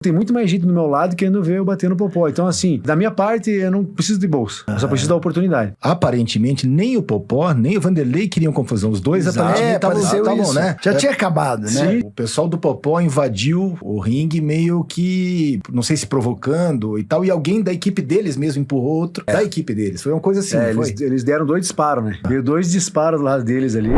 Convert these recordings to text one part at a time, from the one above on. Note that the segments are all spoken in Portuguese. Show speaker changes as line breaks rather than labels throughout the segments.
Tem muito mais gente do meu lado querendo ver eu bater no Popó. Então, assim, da minha parte, eu não preciso de bolsa. Eu só preciso da oportunidade.
Aparentemente, nem o Popó, nem o Vanderlei queriam confusão. Os dois aparentemente estavam, né?
Já tinha acabado, né?
Sim.
O pessoal do Popó invadiu o ringue meio que, não sei se provocando e tal, e alguém da equipe deles mesmo empurrou outro da equipe deles. Foi uma coisa assim, não foi?
Eles deram 2 disparos, né? Veio 2 disparos lá deles ali.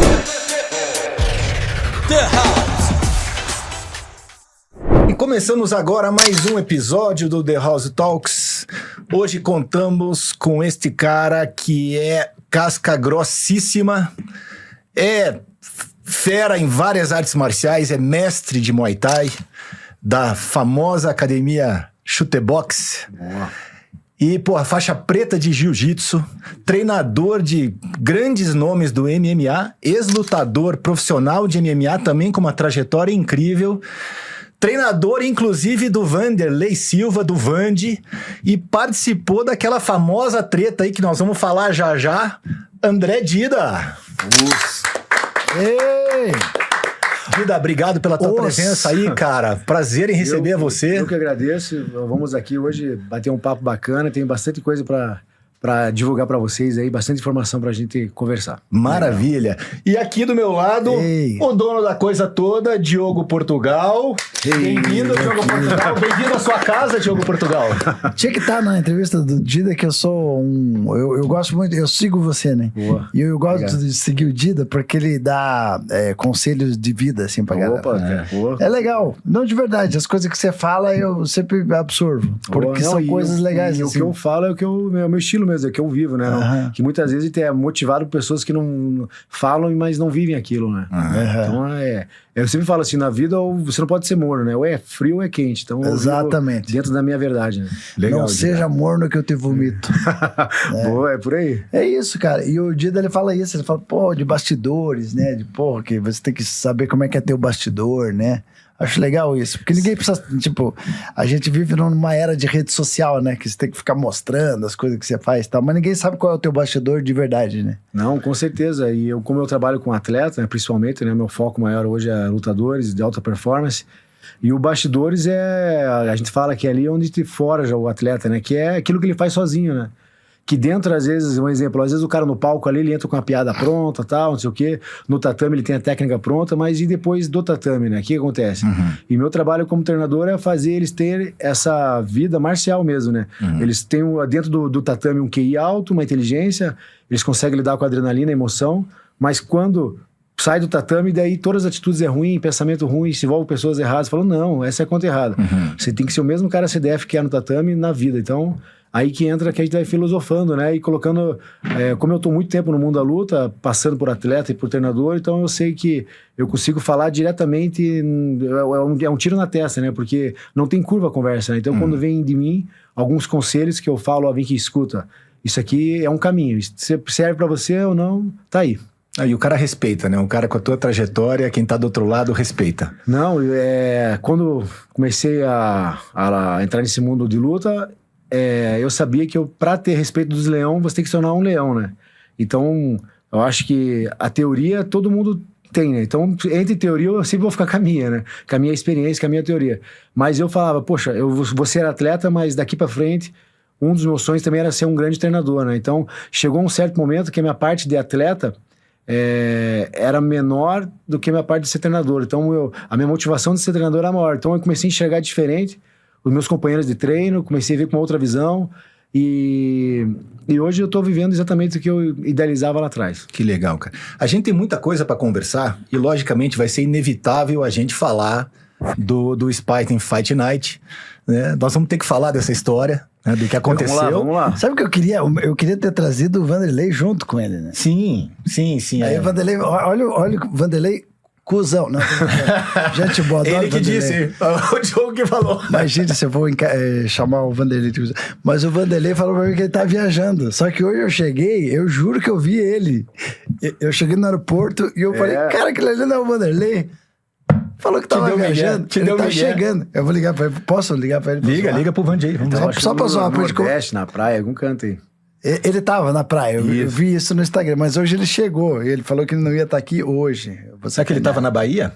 E começamos agora mais um episódio do The House Talks. Hoje contamos com este cara que é casca grossíssima, é fera em várias artes marciais, é mestre de Muay Thai, da famosa academia Chutebox.
Boa.
E, faixa preta de jiu-jitsu, treinador de grandes nomes do MMA, ex-lutador profissional de MMA, também com uma trajetória incrível. Treinador, inclusive, do Vanderlei Silva, do Vandi, e participou daquela famosa treta aí que nós vamos falar já, André Dida.
Ei!
Dida, obrigado pela tua presença aí, cara. Prazer em receber você.
Eu que agradeço. Vamos aqui hoje bater um papo bacana. Tem bastante coisa pra divulgar pra vocês aí, bastante informação pra gente conversar.
Maravilha. E aqui do meu lado, o dono da coisa toda, Diogo Portugal. Bem-vindo, Diogo Portugal. Bem-vindo à sua casa, Diogo Portugal.
Tinha que estar na entrevista do Dida, que eu sou eu gosto muito, eu sigo você, né?
Boa.
E eu gosto de seguir o Dida porque ele dá conselhos de vida, assim, pra galera.
Opa, cara. Boa.
É legal. Não, de verdade, as coisas que você fala eu sempre absorvo. Porque são coisas legais,
e
assim.
o que eu falo é o que é o meu estilo mesmo, é o que eu vivo, né? Que muitas vezes é motivado por pessoas que não falam, mas não vivem aquilo, né? Então eu sempre falo assim, na vida você não pode ser morno, né? Ou é frio ou é quente. Então
exatamente.
Dentro da minha verdade, né? Legal,
não seja morno que eu te vomito.
Boa, é por aí.
É isso, cara. E o Dida, ele fala isso. Ele fala, de bastidores, né? Que você tem que saber como é que é ter o bastidor, né? Acho legal isso. Porque ninguém precisa... a gente vive numa era de rede social, né? Que você tem que ficar mostrando as coisas que você faz e tal. Mas ninguém sabe qual é o teu bastidor de verdade, né?
Não, com certeza. E como eu trabalho com atleta, né, principalmente, né? Meu foco maior hoje é lutadores de alta performance. E o bastidores a gente fala que é ali onde te forja o atleta, né? Que é aquilo que ele faz sozinho, né? Que dentro, às vezes, um exemplo, às vezes o cara no palco ali, ele entra com a piada pronta, tal, não sei o quê. No tatame ele tem a técnica pronta, mas e depois do tatame, né? O que acontece? E meu trabalho como treinador é fazer eles terem essa vida marcial mesmo, né? Eles têm dentro do tatame um QI alto, uma inteligência, eles conseguem lidar com a adrenalina, a emoção, mas quando sai do tatame, daí todas as atitudes é ruim, pensamento ruim, se envolve pessoas erradas, falam, não, essa é a conta errada. Você tem que ser o mesmo cara CDF que é no tatame na vida, então... Aí que entra que a gente vai filosofando, né? E colocando... como eu tô muito tempo no mundo da luta, passando por atleta e por treinador, então eu sei que eu consigo falar diretamente... É um tiro na testa, né? Porque não tem curva a conversa, né? Então, quando vem de mim, alguns conselhos que eu falo, vem que escuta. Isso aqui é um caminho. Se serve pra você ou não, tá aí.
Aí o cara respeita, né? Um cara com a tua trajetória, quem tá do outro lado respeita.
Não, quando comecei a entrar nesse mundo de luta... eu sabia que pra ter respeito dos leões, você tem que se tornar um leão, né? Então, eu acho que a teoria todo mundo tem, né? Então, entre teoria, eu sempre vou ficar com a minha, né? Com a minha experiência, com a minha teoria. Mas eu falava, poxa, eu vou ser atleta, mas daqui pra frente, um dos meus sonhos também era ser um grande treinador, né? Então, chegou um certo momento que a minha parte de atleta era menor do que a minha parte de ser treinador. Então, a minha motivação de ser treinador era maior. Então, eu comecei a enxergar diferente os meus companheiros de treino, comecei a ver com uma outra visão e hoje eu tô vivendo exatamente o que eu idealizava lá atrás.
Que legal, cara. A gente tem muita coisa para conversar e logicamente vai ser inevitável a gente falar do Spartan Fight Night, né? Nós vamos ter que falar dessa história, né? Do que aconteceu.
Vamos lá.
Sabe o que eu queria? Eu queria ter trazido o Vanderlei junto com ele, né?
Sim.
Aí o Vanderlei, olha o Vanderlei... Cusão, não. Gente boa,
ele que
Vanderlei.
disse, o Diogo que falou.
Imagina se eu vou chamar o Vanderlei de cuzão. Mas o Vanderlei falou pra mim que ele tá viajando. Só que hoje eu cheguei, eu juro que eu vi ele. Eu cheguei no aeroporto e eu falei, cara, aquele ali não é o Vanderlei. Falou que tava viajando. Ele tá chegando. Eu vou ligar pra ele. Posso ligar pra ele?
Liga pro Vanderlei.
Só pra zoar.
No Nordeste, na praia, algum canto aí.
Ele tava na praia, eu vi isso no Instagram, mas hoje ele chegou, e ele falou que ele não ia estar aqui hoje.
Será que ele tava na Bahia?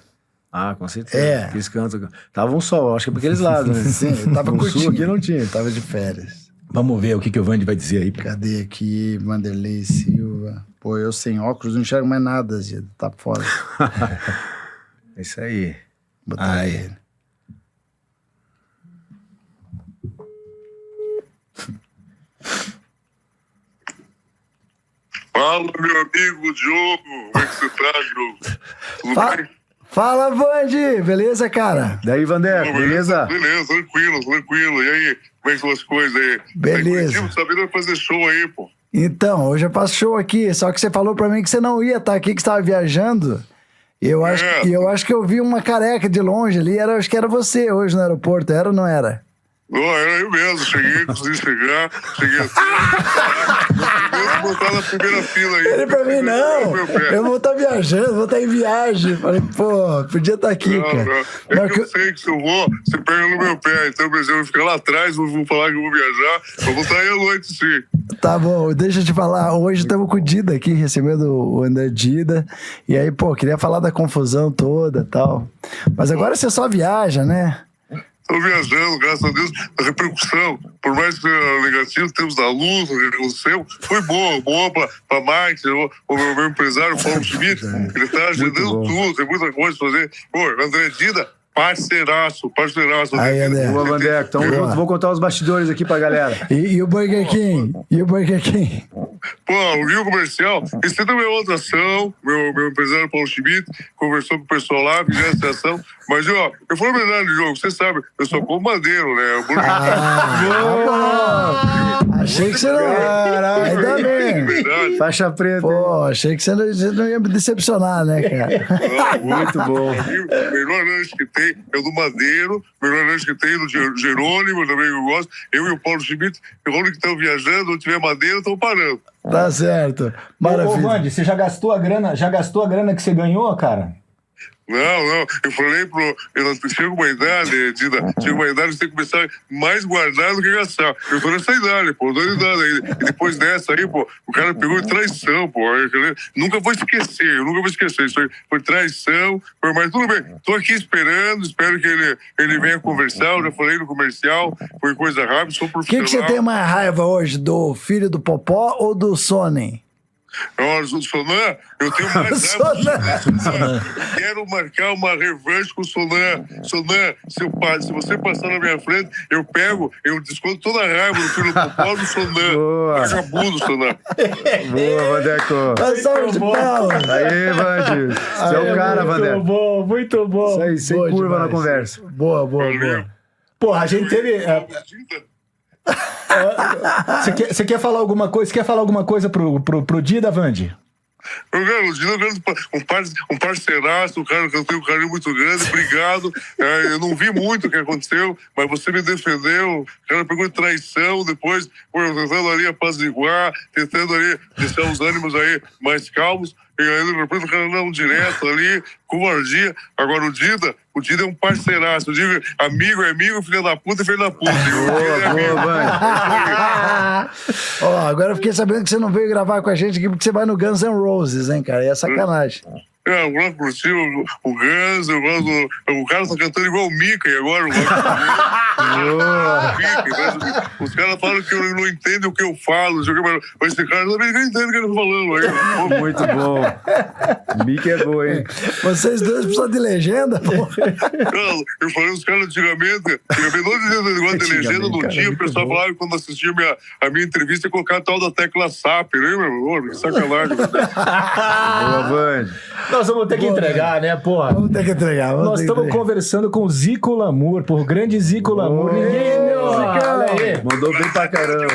Ah, com certeza.
É.
Aqueles cantos. Tava um sol, acho que é pra aqueles lados, né?
Sim, eu tava
No
curtindo.
sul aqui não tinha.
Tava de férias.
Vamos ver o que o Vandy vai dizer aí.
Cadê aqui? Vanderlei Silva. Pô, eu sem óculos não enxergo mais nada, Zé. Tá foda.
É isso aí.
Botar
Ai.
ele.
Fala, meu amigo Diogo. Como é que você tá, Diogo? Tudo bem?
Fala, Vandy! Beleza, cara?
Daí, Vandeco, beleza?
Beleza, tranquilo. E aí, como é que estão as coisas aí?
Beleza.
Tá em Curitiba, tá vindo fazer show aí, pô.
Então, hoje eu faço show aqui, só que você falou pra mim que você não ia estar aqui, que você estava viajando. E eu acho que eu vi uma careca de longe ali, acho que era você hoje no aeroporto, era ou não era?
Não, era eu mesmo. Consegui chegar. Cheguei assim. Vou botar na primeira fila aí.
Ele pra mim, não.
Meu pé.
Eu vou estar viajando, vou estar em viagem. Falei, pô, podia estar aqui, cara.
Não.
Mas
É que eu sei que se eu vou, você pega no meu pé. Então, por exemplo, eu vou ficar lá atrás, vou falar que eu vou viajar. Eu vou estar aí à noite, sim.
Tá bom, deixa eu te falar. Hoje estamos com o Dida aqui, recebendo o André Dida. E aí, pô, queria falar da confusão toda e tal. Mas agora você só viaja, né?
Estou viajando, graças a Deus, a repercussão, por mais que seja negativo, temos da luz, o seu, foi boa para marketing, o meu empresário, Paulo Schmidt, ele está ajudando tudo, tem muita coisa a fazer. Pô, André Dida, parceiraço.
Aí, André.
Boa, Vandeco. Então,
Boa.
vou contar os bastidores aqui pra galera.
E o Burger King?
Pô, o Rio Comercial, esse também é outra ação, meu empresário Paulo Schmidt conversou com o pessoal lá, fizemos essa ação, mas ó, eu falo a verdade, Diogo, você sabe, eu sou como madeiro, né?
Achei que você não ia. Ainda bem.
Verdade.
Faixa preta.
Pô, achei que você não ia me decepcionar, né, cara?
Muito bom.
O melhor lanche que tem é o do Madeiro, o melhor lanche que tem é do Jerônimo, também eu gosto. Eu e o Paulo Schmidt, quando que estão viajando, não tiver Madeiro, estão parando.
Tá certo.
Ô,
Maravilha.
Vandy, você já gastou a grana que você ganhou, cara?
Não, eu falei chega uma idade, Dida, você tem que começar mais guardar do que gastar. Eu tô nessa idade, pô, tô nessa idade aí. E depois dessa aí, pô, o cara pegou traição, pô. Nunca vou esquecer isso aí. Foi traição, mas tudo bem. Tô aqui espero que ele venha conversar, eu já falei no comercial, foi coisa rápida, sou
O
profissional.
que você tem mais raiva hoje, do filho do Popó ou do Sonnen?
Olha, o Sonan, eu tenho mais raiva. Quero marcar uma revanche com o Sonan. Sonan, se você passar na minha frente, eu desconto toda a raiva do filho do Popó do Sonan.
Boa.
Vagabundo, Sonan.
Boa, Vandeco.
Uma salva de palmas.
Aí, Vandy. Você é o cara, Vandeco.
Muito bom.
Isso aí, sem
Boa
curva
demais.
na conversa.
Boa.
Valeu.
Porra, a gente teve... Você quer falar alguma coisa? Você quer falar alguma coisa pro Dida, Vandy?
O Dino é um parceiraço, um cara que eu tenho um carinho muito grande, obrigado. Eu não vi muito o que aconteceu, mas você me defendeu. O cara pegou de traição, depois tentando ali apaziguar, tentando ali deixar os ânimos aí mais calmos. E aí, de repente, o cara não direto ali, covardia. Agora, o Dida é um parceiraço. Eu digo, amigo é amigo, filho da puta é filho da puta.
Boa, Vandy.
Ó, agora eu fiquei sabendo que você não veio gravar com a gente aqui porque você vai no Guns N' Roses, hein, cara? E é sacanagem.
Eu gosto por si, o Guns, eu gosto. O cara tá cantando igual o Mickey agora. Eu gosto do Mickey, os caras falam que eu não entendo o que eu falo. Mas esse cara também não entende o que ele tá falando aí.
Muito bom. Mickey é boa, hein?
Vocês dois precisam de legenda, pô.
Eu falei os caras antigamente, não dizendo negócio de legenda, não tinha. O pessoal falava que quando assistia a minha entrevista ia colocar a tal da tecla SAP, né, meu amor? Que sacanagem.
Boa, Vandy.
Nós vamos ter que entregar, né, porra?
Vamos ter que entregar.
Nós estamos conversando com o Zico Lamour, por grande Zico Lamour. Ninguém, olha aí.
Mandou bem pra caramba.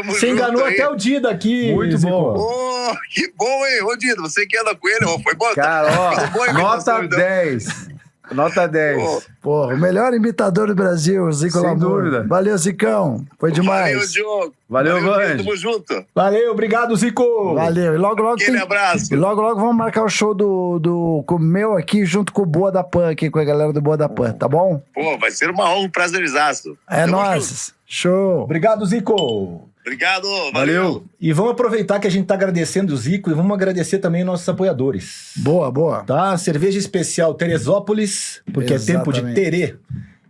Você enganou até o Dida aqui,
Muito
Zico.
bom.
Oh, que bom, hein? Ô, Dida, você que anda com ele, ó, foi bom?
Cara,
Tudo bom,
ó,
imitação,
nota
então?
10. Nota 10.
Pô,
Porra, o melhor imitador do Brasil, Zico
Sem
Lamour.
dúvida.
Valeu, Zicão. Foi demais.
Valeu, Diogo.
Valeu,
Diogo,
Vandy.
Tamo junto.
Valeu, obrigado, Zico.
Valeu. E logo
Aquele abraço.
E logo vamos marcar o show com o meu aqui, junto com o Boa da Pan, aqui com a galera do Boa da Pan, tá bom?
Pô, vai ser uma honra, um prazerzaço.
É
Tamo
nóis. Show.
Obrigado, Zico.
Obrigado,
Valeu. E vamos aproveitar que a gente tá agradecendo o Zico e vamos agradecer também nossos apoiadores.
Boa, boa.
Tá? Cerveja especial Teresópolis, porque é tempo de terê.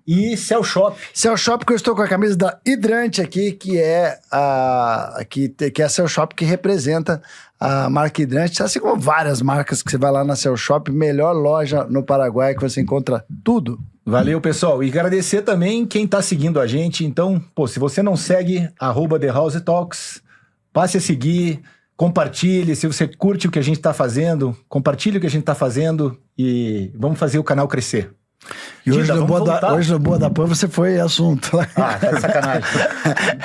E Cell Shop.
Cell Shop, que eu estou com a camisa da Hidrante aqui, que é a Cell Shop que representa a marca Hidrante, assim como várias marcas que você vai lá na Cell Shop, melhor loja no Paraguai que você encontra tudo.
Valeu, pessoal. E agradecer também quem tá seguindo a gente. Então, se você não segue, @TheHouseTalks, passe a seguir, compartilhe. Se você curte o que a gente tá fazendo, compartilhe o que a gente tá fazendo e vamos fazer o canal crescer.
E hoje no Boa da Pan você foi assunto.
Ah, tá de sacanagem.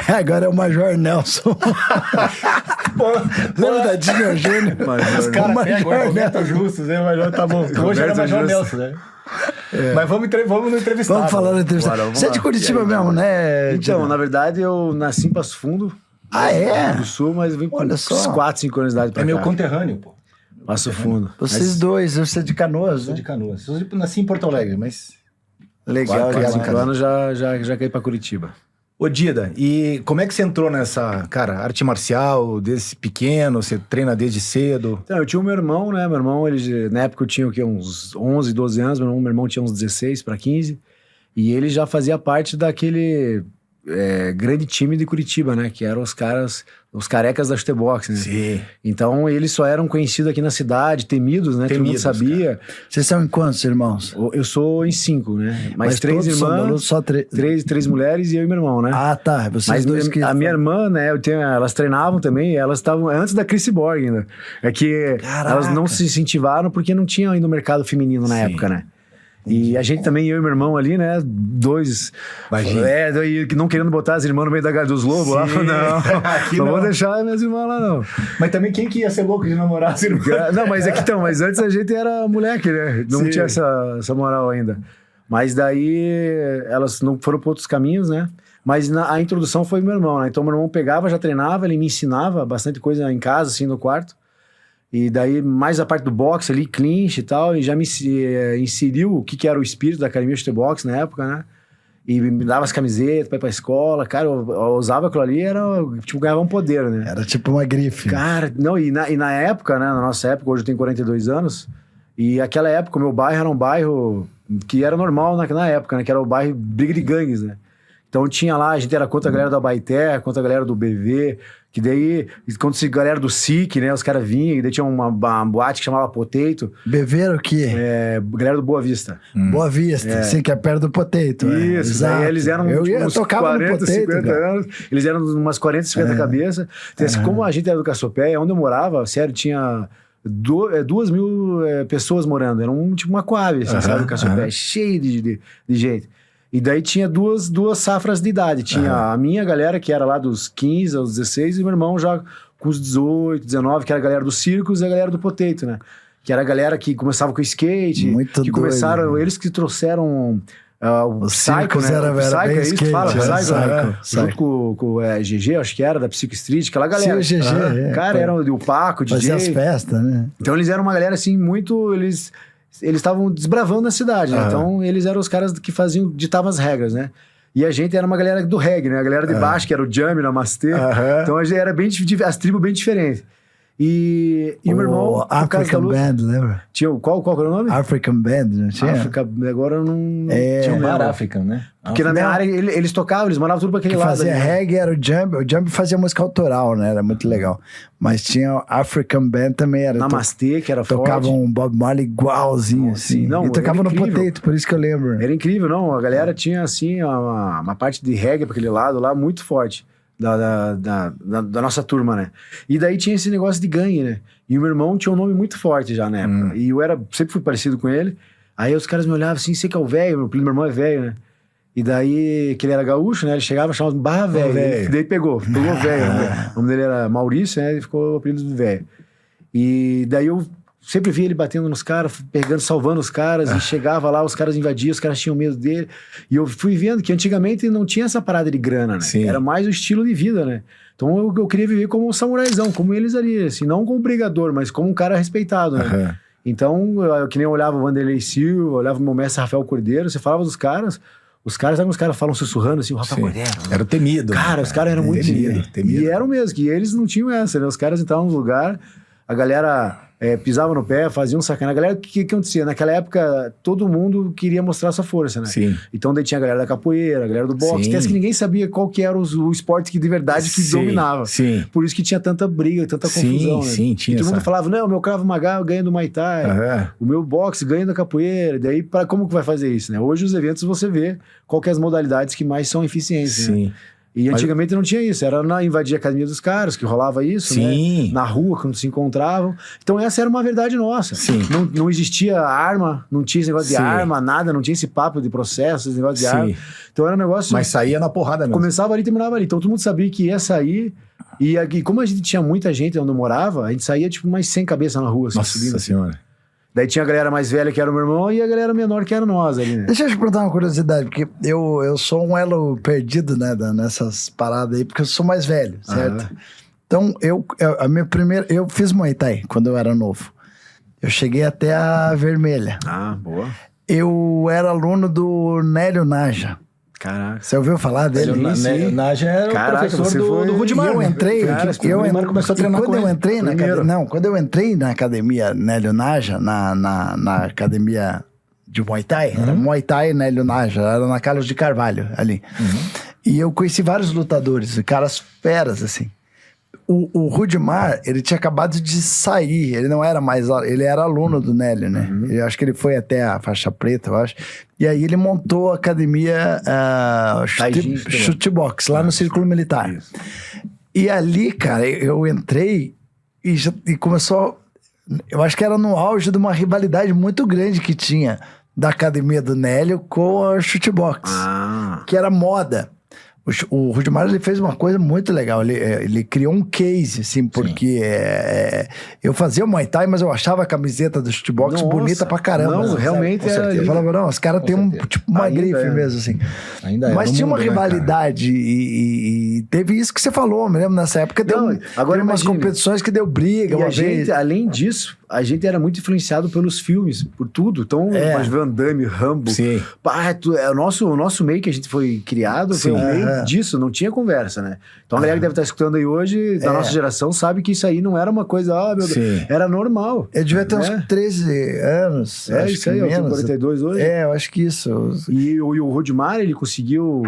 Agora é o Major Nelson. Lembra da Dinho Júnior?
Os caras pegam o argumento justos, né? Major tá bom. Hoje era Major Nelson, né? Mas vamos no entrevistado.
Vamos falar no entrevistado. Você é de Curitiba mesmo, né?
Então, na verdade, eu nasci em Passo Fundo.
Ah, é?
Do Sul, mas vim com uns 4, 5 anos de idade pra cá.
É meu conterrâneo, pô.
Passo Fundo.
Vocês dois, você é de Canoas,
Sou
né?
de Canoas. Eu nasci em Porto Alegre, mas...
Legal.
4, 5 anos já caí pra Curitiba.
Ô, Dida, e como é que você entrou nessa, cara, arte marcial, desde pequeno, você treina desde cedo?
Então, eu tinha o meu irmão, né? Meu irmão, na época eu tinha o quê? Uns 11, 12 anos. Meu irmão tinha uns 16 para 15. E ele já fazia parte daquele grande time de Curitiba, né? Que eram os carecas da chutebox, né?
Sim.
Então, eles só eram conhecidos aqui na cidade, temidos, né?
Temidos,
todo mundo sabia.
cara.
Vocês são em quantos irmãos?
Eu sou em 5, né? Mas 3
todos são
irmãs,
só
3 mulheres e eu e meu irmão, né?
Ah, tá. Vocês
Mas
dois que...
a minha irmã, né, elas treinavam também, elas estavam antes da Chris Borg ainda. É que elas não se incentivaram porque não tinha ainda o mercado feminino na época, né? E a gente também, eu e meu irmão ali, né? Dois.
Imagina.
Não querendo botar as irmãs no meio dos lobos lá. Não vou deixar minhas irmãs lá, não.
Mas também quem que ia ser louco de namorar as irmãs?
Não, mas é que então, mas antes a gente era moleque, né? Não tinha essa moral ainda. Mas daí elas não foram para outros caminhos, né? Mas a introdução foi meu irmão, né? Então meu irmão pegava, já treinava, ele me ensinava bastante coisa em casa, assim, no quarto. E daí, mais a parte do boxe ali, clinch e tal, e já me inseriu o que era o espírito da academia de boxe na época, né? E me dava as camisetas pra ir pra escola. Cara, eu usava aquilo ali, ganhava um poder, né?
Era tipo uma grife.
Cara, não, e na época, né? Na nossa época, hoje eu tenho 42 anos, e aquela época, o meu bairro era um bairro que era normal na época, né? Que era o bairro briga de gangues, né? Então tinha lá, a gente era contra a galera do Abaeté, contra a galera do BV, que daí, contra a galera do SIC, né? Os caras vinham, e daí tinha uma boate que chamava Potato.
BV era o quê?
Galera do Boa Vista.
Boa Vista, sim, que é perto do Potato.
Isso, daí eles eram uns 40, 50 anos, eles eram umas 40, 50 cabeças. Então, assim, como a gente era do Cassiopeia, onde eu morava, sério, tinha 2.000 pessoas morando. Era tipo uma Coab, assim, sabe? O Cassiopeia, cheio de gente. E daí tinha duas safras de idade. Tinha a minha galera, que era lá dos 15 aos 16, e meu irmão já com os 18, 19, que era a galera do Circus e a galera do Potato, né? Que era a galera que começava com skate.
Muito
que
doido,
começaram,
né?
eles que trouxeram o Psycho, né?
Era
O Psycho,
bem
é isso que
skate,
fala?
Psycho.
Junto com o GG, acho que era, da Psycho Street, aquela galera.
Sim, o GG,
Cara, era o Paco, o DJ.
Fazia as festas, né?
Então eles eram uma galera assim, muito... Eles estavam desbravando a cidade, né? Então eles eram os caras que ditavam as regras, né? E a gente era uma galera do reggae, né? A galera de baixo, que era o Jamie, Namastê. Então a gente era as tribos bem diferentes. E o meu irmão...
African Band, lembra?
Tinha qual era o nome?
African Band, não tinha?
África, agora eu não
Tinha um bar
lembro.
African, né?
Porque na minha área eles tocavam, eles mandavam tudo pra aquele
Que
lado.
fazia
ali, né?
reggae era o Jump. O Jump fazia música autoral, né? Era muito legal. Mas tinha o African Band também. Era
Namastê, que era
tocava
forte.
um Bob Marley igualzinho, assim.
Não,
e tocava
era
no
incrível.
Potato, por isso que eu lembro.
Era incrível, não? A galera tinha, assim, uma parte de reggae pra aquele lado lá muito forte. Da nossa turma, né? E daí tinha esse negócio de gangue, né? E o meu irmão tinha um nome muito forte já na época. E eu sempre fui parecido com ele. Aí os caras me olhavam assim, sei que é o velho, meu irmão é velho, né? E daí, que ele era gaúcho, né? Ele chegava e chamava Barra Velho. Daí pegou velho. Né? O nome dele era Maurício, né? Ele ficou o apelido do velho. E daí eu sempre via ele batendo nos caras, salvando os caras, e chegava lá, os caras invadiam, os caras tinham medo dele. E eu fui vendo que antigamente não tinha essa parada de grana, né?
Sim.
Era mais o estilo de vida, né? Então eu queria viver como um samuraizão, como eles ali, assim, não como um brigador, mas como um cara respeitado, né? Então, que nem eu olhava o Vanderlei Silva, olhava o meu mestre Rafael Cordeiro, você falava dos caras, Os caras, sabe, os caras falam sussurrando assim, o Rafa
Sim.
Cordeiro.
Era o temido.
Cara, os caras eram muito temidos.
Temido.
E eram mesmo, que eles não tinham essa, né? Os caras entravam no lugar, a galera pisava no pé, faziam sacanagem. A galera, o que acontecia? Naquela época, todo mundo queria mostrar sua força, né?
Sim.
Então daí tinha a galera da capoeira, a galera do boxe,
Sim.
até que ninguém sabia qual que era o esporte que de verdade que
Sim,
dominava.
sim.
Por isso que tinha tanta briga, tanta
Sim,
confusão, né?
sim, tinha
E todo mundo
essa-
falava, não, meu Krav Maga ganha do Muay Thai,
Aham.
o meu boxe ganha da capoeira. E daí, como que vai fazer isso, né? Hoje os eventos você vê qual que é as modalidades que mais são eficientes, né?
Sim.
E antigamente não tinha isso, era invadir a academia dos caras que rolava isso,
Sim.
né? Na rua, quando se encontravam. Então essa era uma verdade nossa.
Sim.
Não existia arma, não tinha esse negócio de
Sim.
arma, nada, não tinha esse papo de processo, esse negócio de
Sim.
arma. Então era um negócio...
Mas saía na porrada mesmo.
Começava ali e terminava ali. Então todo mundo sabia que ia sair. E aqui, como a gente tinha muita gente onde eu morava, a gente saía tipo mais 100 cabeças na rua, assim,
Nossa
subindo.
senhora.
Daí tinha a galera mais velha, que era o meu irmão, e a galera menor, que era nós ali, né?
Deixa eu te perguntar uma curiosidade, porque eu sou um elo perdido, né, nessas paradas aí, porque eu sou mais velho, certo?
Aham.
Então, eu fiz Muay Thai quando eu era novo. Eu cheguei até a vermelha.
Ah, boa.
Eu era aluno do Nélio Naja.
Caraca.
Você ouviu falar dele?
Sim.
Naja era
Caraca,
o professor
você foi-
do Rudimar.
E eu
né?
entrei,
Cara,
eu
o Rudimar começou a treinar
quando
com
eu
ele.
entrei na
Primeiro.
academia, quando eu entrei na academia Nélio Naja, na academia de Muay Thai, era Muay Thai Nélio Naja, era na Carlos de Carvalho, ali. E eu conheci vários lutadores, caras feras, assim. O Rudimar, ele tinha acabado de sair, ele não era mais, ele era aluno do Nélio, né? Eu acho que ele foi até a faixa preta, eu acho. E aí ele montou a academia
Taijin,
Chutebox, lá no Círculo Militar.
Isso.
E ali, cara, eu entrei e começou... Eu acho que era no auge de uma rivalidade muito grande que tinha da academia do Nélio com a Chutebox,
Ah.
que era moda. O Rudimar, ele fez uma coisa muito legal. Ele criou um case, assim, porque eu fazia o Muay Thai, mas eu achava a camiseta do Chutebox
Nossa.
bonita pra caramba.
Não,
sabe?
realmente
Com
era
certeza. Eu
ali.
falava, não, os caras têm
certeza.
tipo uma
Ainda
grife
é.
mesmo, assim.
Ainda é,
Mas
no
tinha uma
mundo, né, cara?
rivalidade e teve isso que você falou, me lembro, nessa época.
Não, agora
teve umas
imagine.
competições que deu briga
E
uma
a
vez.
gente, além disso, a gente era muito influenciado pelos filmes, por tudo. Então, mas Van Damme, Rambo.
Sim.
Pá, o nosso meio que a gente foi criado foi
Sim.
um meio disso, não tinha conversa, né? Então a galera que deve estar escutando aí hoje, da nossa geração, sabe que isso aí não era uma coisa, meu Deus,
Sim.
era normal.
Eu devia ter uns
né?
13 anos.
É
acho
isso
que
aí, eu tenho
menos.
42 hoje.
Eu acho que isso.
E o Rudimar, ele conseguiu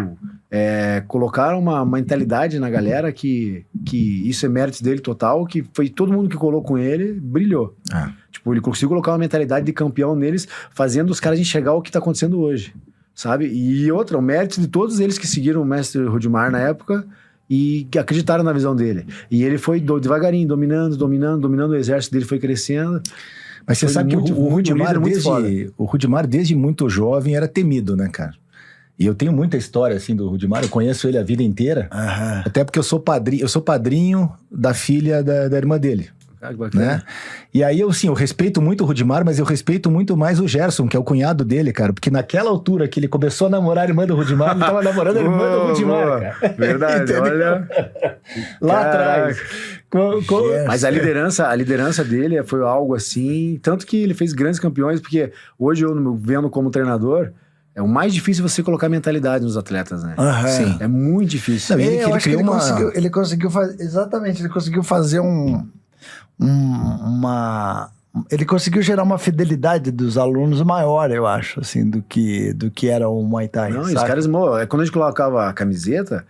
colocar uma mentalidade na galera que isso é mérito dele total, que foi todo mundo que colou com ele, brilhou.
Ah.
Tipo, ele conseguiu colocar uma mentalidade de campeão neles, fazendo os caras enxergar o que tá acontecendo hoje, sabe? E outra, o mérito de todos eles que seguiram o mestre Rudimar na época e que acreditaram na visão dele. E ele foi devagarinho, dominando, o exército dele foi crescendo.
Mas você
Foi
sabe que
muito-
o Rudimar,
líder muito foda.
o Rudimar, desde muito jovem, era temido, né, cara? E eu tenho muita história, assim, do Rudimar. Eu conheço ele a vida inteira.
Aham.
Até porque eu sou padrinho da filha da irmã dele.
Ah, que bacana.
Né? E aí, eu respeito muito o Rudimar, mas eu respeito muito mais o Gerson, que é o cunhado dele, cara. Porque naquela altura que ele começou a namorar a irmã do Rudimar, ele tava namorando a irmã do
Boa,
Rudimar,
boa.
cara.
Verdade,
Entendeu?
olha.
Lá
Caraca.
atrás.
Mas a liderança dele foi algo assim, tanto que ele fez grandes campeões, porque hoje eu vendo como treinador, é o mais difícil você colocar mentalidade nos atletas, né?
Aham.
Sim.
É muito difícil.
Não,
Eu acho que
criou
ele conseguiu fazer. Exatamente, ele conseguiu fazer ele conseguiu gerar uma fidelidade dos alunos maior, eu acho, assim, do que era o Muay Thai.
Não, e os
saca?
caras, quando a gente colocava a camiseta,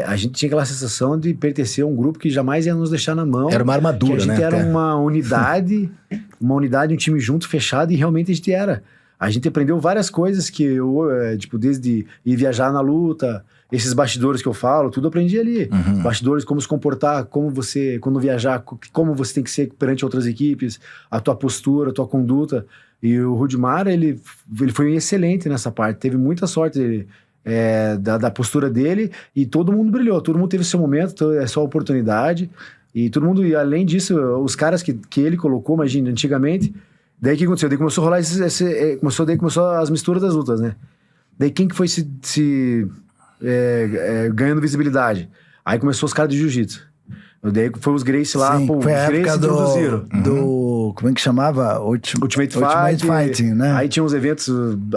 a gente tinha aquela sensação de pertencer a um grupo que jamais ia nos deixar na mão.
Era uma armadura,
que a gente
né,
era
até.
uma unidade, um time junto, fechado, e realmente a gente era. A gente aprendeu várias coisas que tipo, desde ir viajar na luta, esses bastidores que eu falo, tudo aprendi ali.
Uhum.
Bastidores, como se comportar, como você, quando viajar, como você tem que ser perante outras equipes, a tua postura, a tua conduta. E o Rudimar, ele foi excelente nessa parte, teve muita sorte da postura dele, e todo mundo brilhou, todo mundo teve seu momento, é só oportunidade, e todo mundo, e além disso, os caras que ele colocou, imagina, antigamente, daí o que aconteceu? Daí começou a rolar começou as misturas das lutas, né? Daí quem que foi ganhando visibilidade? Aí começou os caras de jiu-jitsu. Daí foi os Gracie lá,
Sim,
pô, os
foi a
Gracie
época
introduziram.
do... Como é que chamava?
Ultimate
Fighting, né?
Aí tinha uns eventos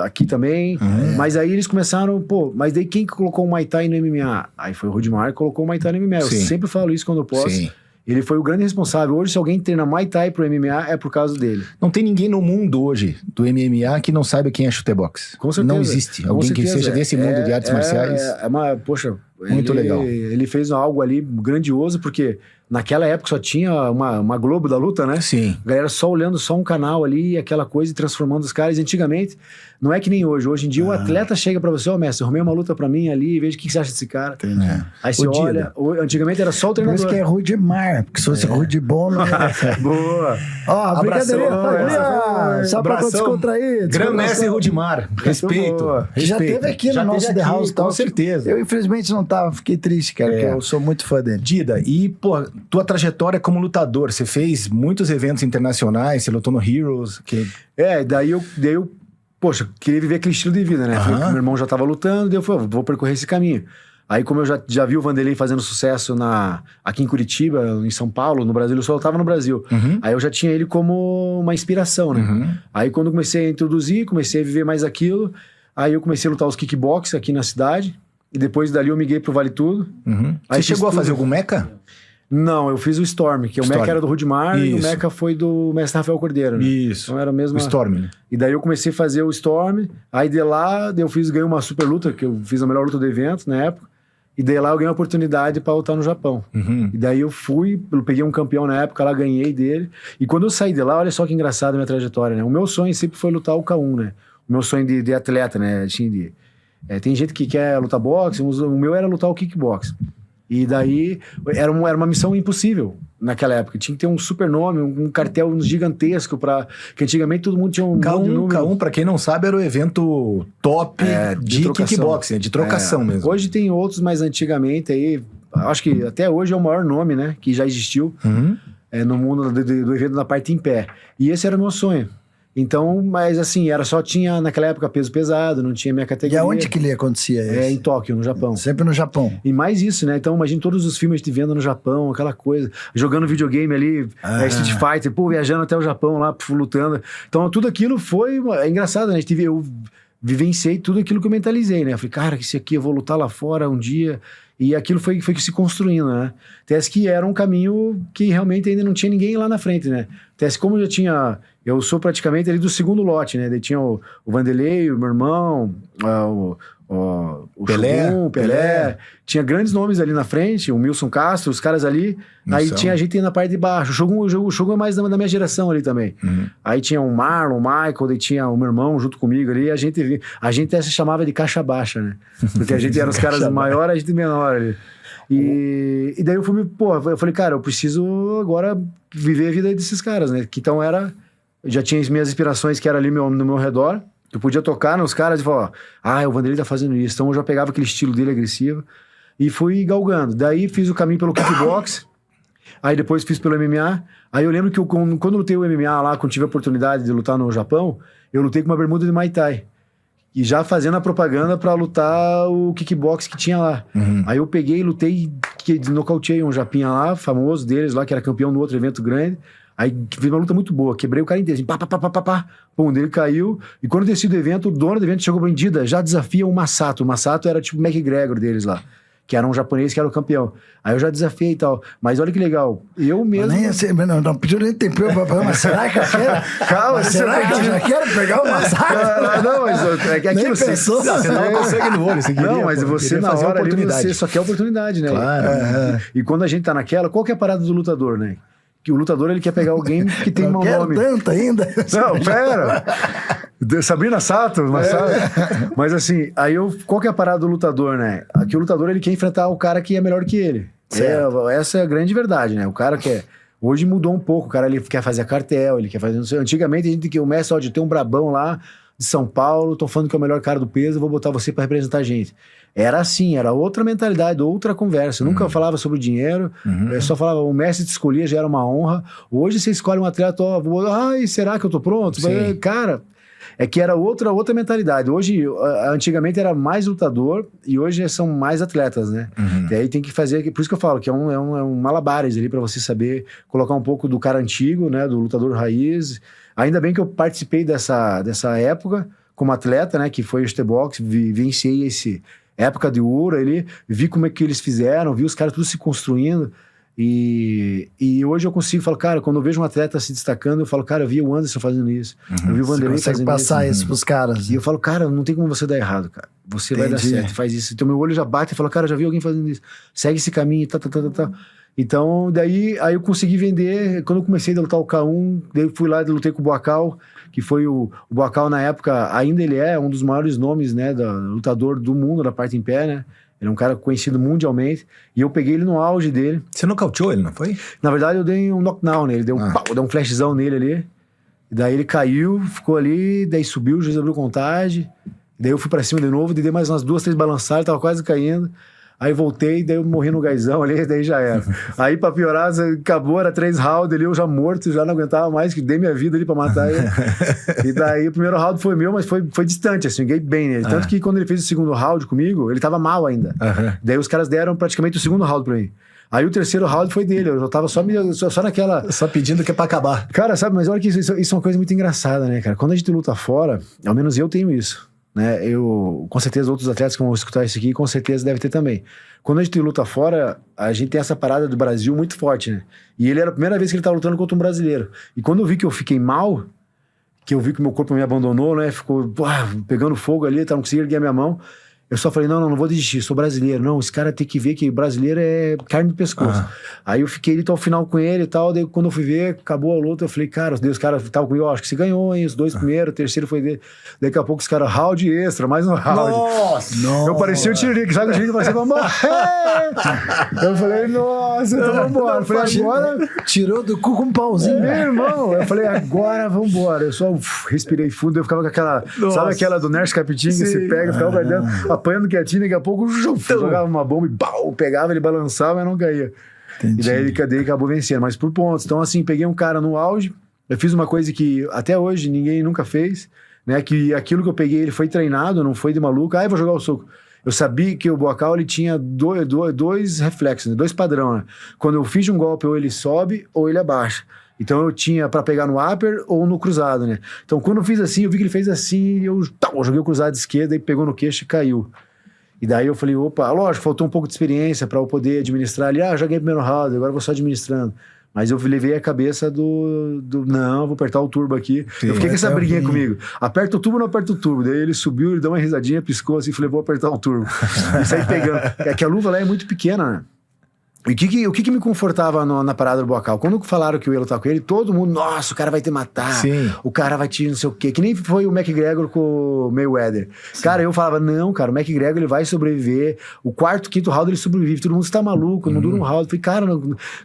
aqui também. Mas aí eles começaram, mas daí quem que colocou o Muay Thai no MMA? Aí foi o Rudimar que colocou o Muay Thai no MMA. Eu
Sim.
sempre falo isso quando eu posso.
Sim.
Ele foi o grande responsável. Hoje, se alguém treina Muay Thai pro MMA, é por causa dele.
Não tem ninguém no mundo hoje do MMA que não saiba quem é chutebox.
Com certeza.
Não existe.
Com
Alguém que
certeza.
seja desse mundo de artes marciais.
Poxa,
Muito legal.
Ele fez algo ali grandioso, porque naquela época só tinha uma Globo da luta, né?
Sim.
A galera só olhando só um canal ali, aquela coisa, e transformando os caras. Antigamente, não é que nem hoje. Hoje em dia, o atleta chega pra você, mestre, arrumei uma luta pra mim ali, veja o que você acha desse cara. Aí você olha, antigamente era só o
Por
treinador.
isso que é Rudimar, porque se fosse Rudibon, não ia ser.
Boa!
Ó, brincadeirinha,
Abração,
só pra descontrair.
Grã-mestre Rudimar. Respeito.
boa.
Que já
Respeito.
teve aqui
Já
no nosso
teve
The
aqui,
House
com
Talk.
certeza.
Eu, infelizmente, não tava. Fiquei triste, cara, porque eu sou muito fã dele.
Dida, e, pô, tua trajetória como lutador, você fez muitos eventos internacionais, você lutou no Heroes,
Daí eu, poxa, queria viver aquele estilo de vida, né? Foi que meu irmão já tava lutando, daí eu falei, vou percorrer esse caminho. Aí, como eu já vi o Vanderlei fazendo sucesso aqui em Curitiba, em São Paulo, no Brasil, eu só lutava no Brasil. Aí eu já tinha ele como uma inspiração, né? Aí, quando eu comecei a introduzir, comecei a viver mais aquilo, aí eu comecei a lutar os kickbox aqui na cidade, e depois dali eu migrei pro Vale Tudo. Aí
Você chegou a fazer algum meca?
Não, eu fiz o Storm, que o
Storm.
meca era do Rudimar e o
Isso.
meca foi do mestre Rafael Cordeiro, né?
Isso.
Então era mesmo
O Storm, né?
E daí eu comecei a fazer o Storm, aí de lá ganhei uma super luta, que eu fiz a melhor luta do evento na época, e de lá eu ganhei a oportunidade para lutar no Japão. E daí eu peguei um campeão na época, lá ganhei dele, e quando eu saí de lá, olha só que engraçado a minha trajetória, né? O meu sonho sempre foi lutar o K1, né? O meu sonho de atleta, né? Assim, tem gente que quer lutar boxe, o meu era lutar o kickbox. E daí era uma missão impossível naquela época. Tinha que ter um super nome, um cartel gigantesco que antigamente todo mundo tinha um monte de número.
K1, pra quem não sabe, era o evento top de
trocação.
kickboxing, de trocação mesmo.
Hoje tem outros, mas antigamente aí, acho que até hoje é o maior nome, né, que já existiu no mundo do evento na parte em pé. E esse era o meu sonho. Então, mas assim, só tinha naquela época peso pesado, não tinha minha
E
categoria.
aonde que ele acontecia isso?
Em Tóquio, no Japão.
Sempre no Japão.
E mais isso, né? Então, imagina todos os filmes de venda no Japão, aquela coisa. Jogando videogame ali, Street Fighter, viajando até o Japão lá, lutando. Então, tudo aquilo foi... É engraçado, né? Eu vivenciei tudo aquilo que eu mentalizei, né? Eu falei, cara, isso aqui eu vou lutar lá fora um dia... E aquilo foi se construindo, né? Até que era um caminho que realmente ainda não tinha ninguém lá na frente, né? Até como eu sou praticamente ali do segundo lote, né? Daí tinha o Vanderlei, o meu irmão, o
Pelé,
Shogun, Pelé. Tinha grandes nomes ali na frente, o Milson Castro, os caras ali. Aí tinha a gente na parte de baixo. O Shogun é mais da minha geração ali também. Aí tinha o Marlon, o Michael, daí tinha o meu irmão junto comigo ali. A gente até se chamava de caixa baixa, né? Porque a gente era os caras maiores, a gente menor ali. E daí eu falei, cara, eu preciso agora viver a vida desses caras, né? Que então já tinha as minhas inspirações que era ali no meu redor. Eu podia tocar nos caras e falar, o Vanderlei tá fazendo isso. Então eu já pegava aquele estilo dele agressivo e fui galgando. Daí fiz o caminho pelo kickbox, aí depois fiz pelo MMA. Aí eu lembro que quando eu lutei o MMA lá, quando tive a oportunidade de lutar no Japão, eu lutei com uma bermuda de Muay Thai. E já fazendo a propaganda pra lutar o kickbox que tinha lá. Aí eu peguei e lutei, nocauteei um japinha lá, famoso deles lá, que era campeão no outro evento grande. Aí fiz uma luta muito boa, quebrei o cara inteiro, assim, pá. Pum, ele caiu. E quando eu desci do evento, o dono do evento chegou pra mim, Dida, já desafia o Masato. O Masato era tipo o McGregor deles lá, que era um japonês que era o campeão. Aí eu já desafiei e tal. Mas olha que legal, eu mesmo...
Nem assim, não pediu nem tempo pra falar, mas será que eu quero?
Calma,
Será que eu já quero pegar o Masato?
Não, mas é que
Nem
aquilo...
pensou.
Você não consegue no olho, você queria,
Não, mas você
queria
na
fazer
hora ali,
oportunidade.
você só quer oportunidade, né?
Claro.
E quando a gente tá naquela, qual que é a parada do lutador, né? Que o lutador, ele quer pegar alguém que tem
Não
um
quero
nome.
tanto ainda.
Não, pera! Sabrina Sato, mas assim, qual que é a parada do lutador, né? Aqui o lutador, ele quer enfrentar o cara que é melhor que ele. Essa é a grande verdade, né? O cara quer... Hoje mudou um pouco, o cara ele quer fazer cartel, ele quer fazer... Não sei, antigamente a gente que o mestre, tem um brabão lá de São Paulo, tô falando que é o melhor cara do peso, vou botar você pra representar a gente. Era assim, era outra mentalidade, outra conversa. Eu nunca falava sobre o dinheiro, eu só falava, o mestre te escolhia, já era uma honra. Hoje você escolhe um atleta, será que eu tô pronto?
Sim.
Cara, É que era outra mentalidade. Hoje, antigamente era mais lutador e hoje são mais atletas, né? E aí tem que fazer, por isso que eu falo que é um malabares ali pra você saber colocar um pouco do cara antigo, né? Do lutador raiz. Ainda bem que eu participei dessa época como atleta, né? Que foi o Box, vivenciei esse época de ouro ali, vi como é que eles fizeram, vi os caras tudo se construindo. E hoje eu consigo falar, cara, quando eu vejo um atleta se destacando, eu falo, cara, eu vi o Anderson fazendo isso, eu vi o Vanderlei fazendo isso.
Você consegue passar isso pros caras.
E eu falo, cara, não tem como você dar errado, cara. Você vai dar certo, faz isso. Então meu olho já bate e fala, cara, já vi alguém fazendo isso. Segue esse caminho, tá. Então, aí eu consegui vender. Quando eu comecei a lutar o K1, daí eu fui lá e lutei com o Boacal, que foi o Boacal na época, ainda ele é um dos maiores nomes, né, lutador do mundo, da parte em pé, né? Ele é um cara conhecido mundialmente. E eu peguei ele no auge dele.
Você nocauteou ele, não foi?
Na verdade, eu dei um knockdown nele. Dei um flashzão nele ali. E daí ele caiu, ficou ali. Daí subiu, o juiz abriu contagem. Daí eu fui pra cima de novo. Dei mais umas 2, 3 balançadas. Tava quase caindo. Aí voltei, daí eu morri no gazão ali, daí já era. Aí pra piorar, acabou, era 3 rounds ali, eu já morto, já não aguentava mais, que dei minha vida ali pra matar ele. E daí o primeiro round foi meu, mas foi distante, assim, ganhei bem nele. Tanto que quando ele fez o segundo round comigo, ele tava mal ainda. Daí os caras deram praticamente o segundo round pra mim. Aí o terceiro round foi dele, eu já tava só naquela...
Só pedindo que é pra acabar.
Cara, sabe, mas olha que isso é uma coisa muito engraçada, né, cara? Quando a gente luta fora, ao menos eu tenho isso. Né? Com certeza outros atletas que vão escutar isso aqui, com certeza deve ter também. Quando a gente luta fora, a gente tem essa parada do Brasil muito forte, né? E ele era a primeira vez que ele tava lutando contra um brasileiro. E quando eu vi que eu fiquei mal, que eu vi que meu corpo me abandonou, né? Ficou pegando fogo ali, não conseguia erguer a minha mão. Eu só falei, não vou desistir, sou brasileiro. Não, esse cara tem que ver que brasileiro é carne do pescoço. Aí eu fiquei ali até o final com ele e tal, daí quando eu fui ver, acabou a luta, eu falei, cara, os caras estavam comigo, acho que você ganhou, hein, os 2 primeiros, o terceiro foi dele. Daqui a pouco os caras, round extra, mais um round.
Nossa!
Eu parecia o Tiririca, sabe o Tiririca? Parecia, vamos morrer! Eu falei, nossa, então vambora. Eu falei, agora...
Tirou do cu com um pauzinho.
Meu irmão, eu falei, agora vambora. Eu só respirei fundo, eu ficava com aquela, sabe aquela do Nurse Capitinga, que você pega, ficava guardando, apanhando quietinho, daqui a pouco jogava uma bomba e pegava, ele balançava e não caía. Entendi. E daí ele acabou vencendo, mas por pontos. Então assim, peguei um cara no auge, eu fiz uma coisa que até hoje ninguém nunca fez, né, que aquilo que eu peguei, ele foi treinado, não foi de maluco, eu vou jogar o soco. Eu sabia que o Boacal, ele tinha dois reflexos, né, 2 padrões, né? Quando eu fiz um golpe, ou ele sobe ou ele abaixa. Então eu tinha pra pegar no upper ou no cruzado, né? Então quando eu fiz assim, eu vi que ele fez assim, eu joguei o cruzado de esquerda e pegou no queixo e caiu. E daí eu falei, opa, lógico, faltou um pouco de experiência pra eu poder administrar ali. Joguei primeiro round, agora eu vou só administrando. Mas eu levei a cabeça não, vou apertar o turbo aqui. Sim, eu fiquei com essa briguinha comigo. Aperta o turbo ou não aperta o turbo? Daí ele subiu, ele deu uma risadinha, piscou assim, falei, vou apertar o turbo. E saí pegando. É que a luva lá é muito pequena, né? E o que me confortava na parada do Boacal? Quando falaram que eu ia lutar com ele, todo mundo, nossa, o cara vai te matar,
Sim.
O cara vai te não sei o quê. Que nem foi o McGregor com o Mayweather. Sim. Cara, eu falava, não, cara, o McGregor ele vai sobreviver. O 4º, 5º round ele sobrevive. Todo mundo está maluco, não dura um round. Eu falei,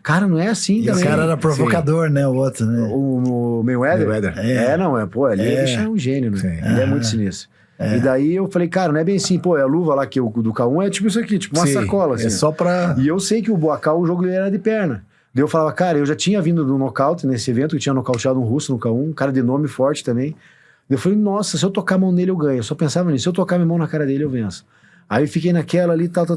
cara, não é assim também.
E o cara era provocador, sim, né, o outro, né?
O Mayweather? Ali ele é um gênio, né? Ele é muito sinistro. E daí eu falei, cara, não é bem assim, a luva lá que do K1 é tipo isso aqui, tipo uma sacola, assim.
É só pra...
E eu sei que o Boacal, o jogo dele era de perna. Daí eu falava, cara, eu já tinha vindo do nocaute nesse evento, que tinha nocauteado um russo no K1, um cara de nome forte também. Daí eu falei, nossa, se eu tocar a mão nele eu ganho. Eu só pensava nisso, se eu tocar minha mão na cara dele eu venço. Aí eu fiquei naquela ali, tal.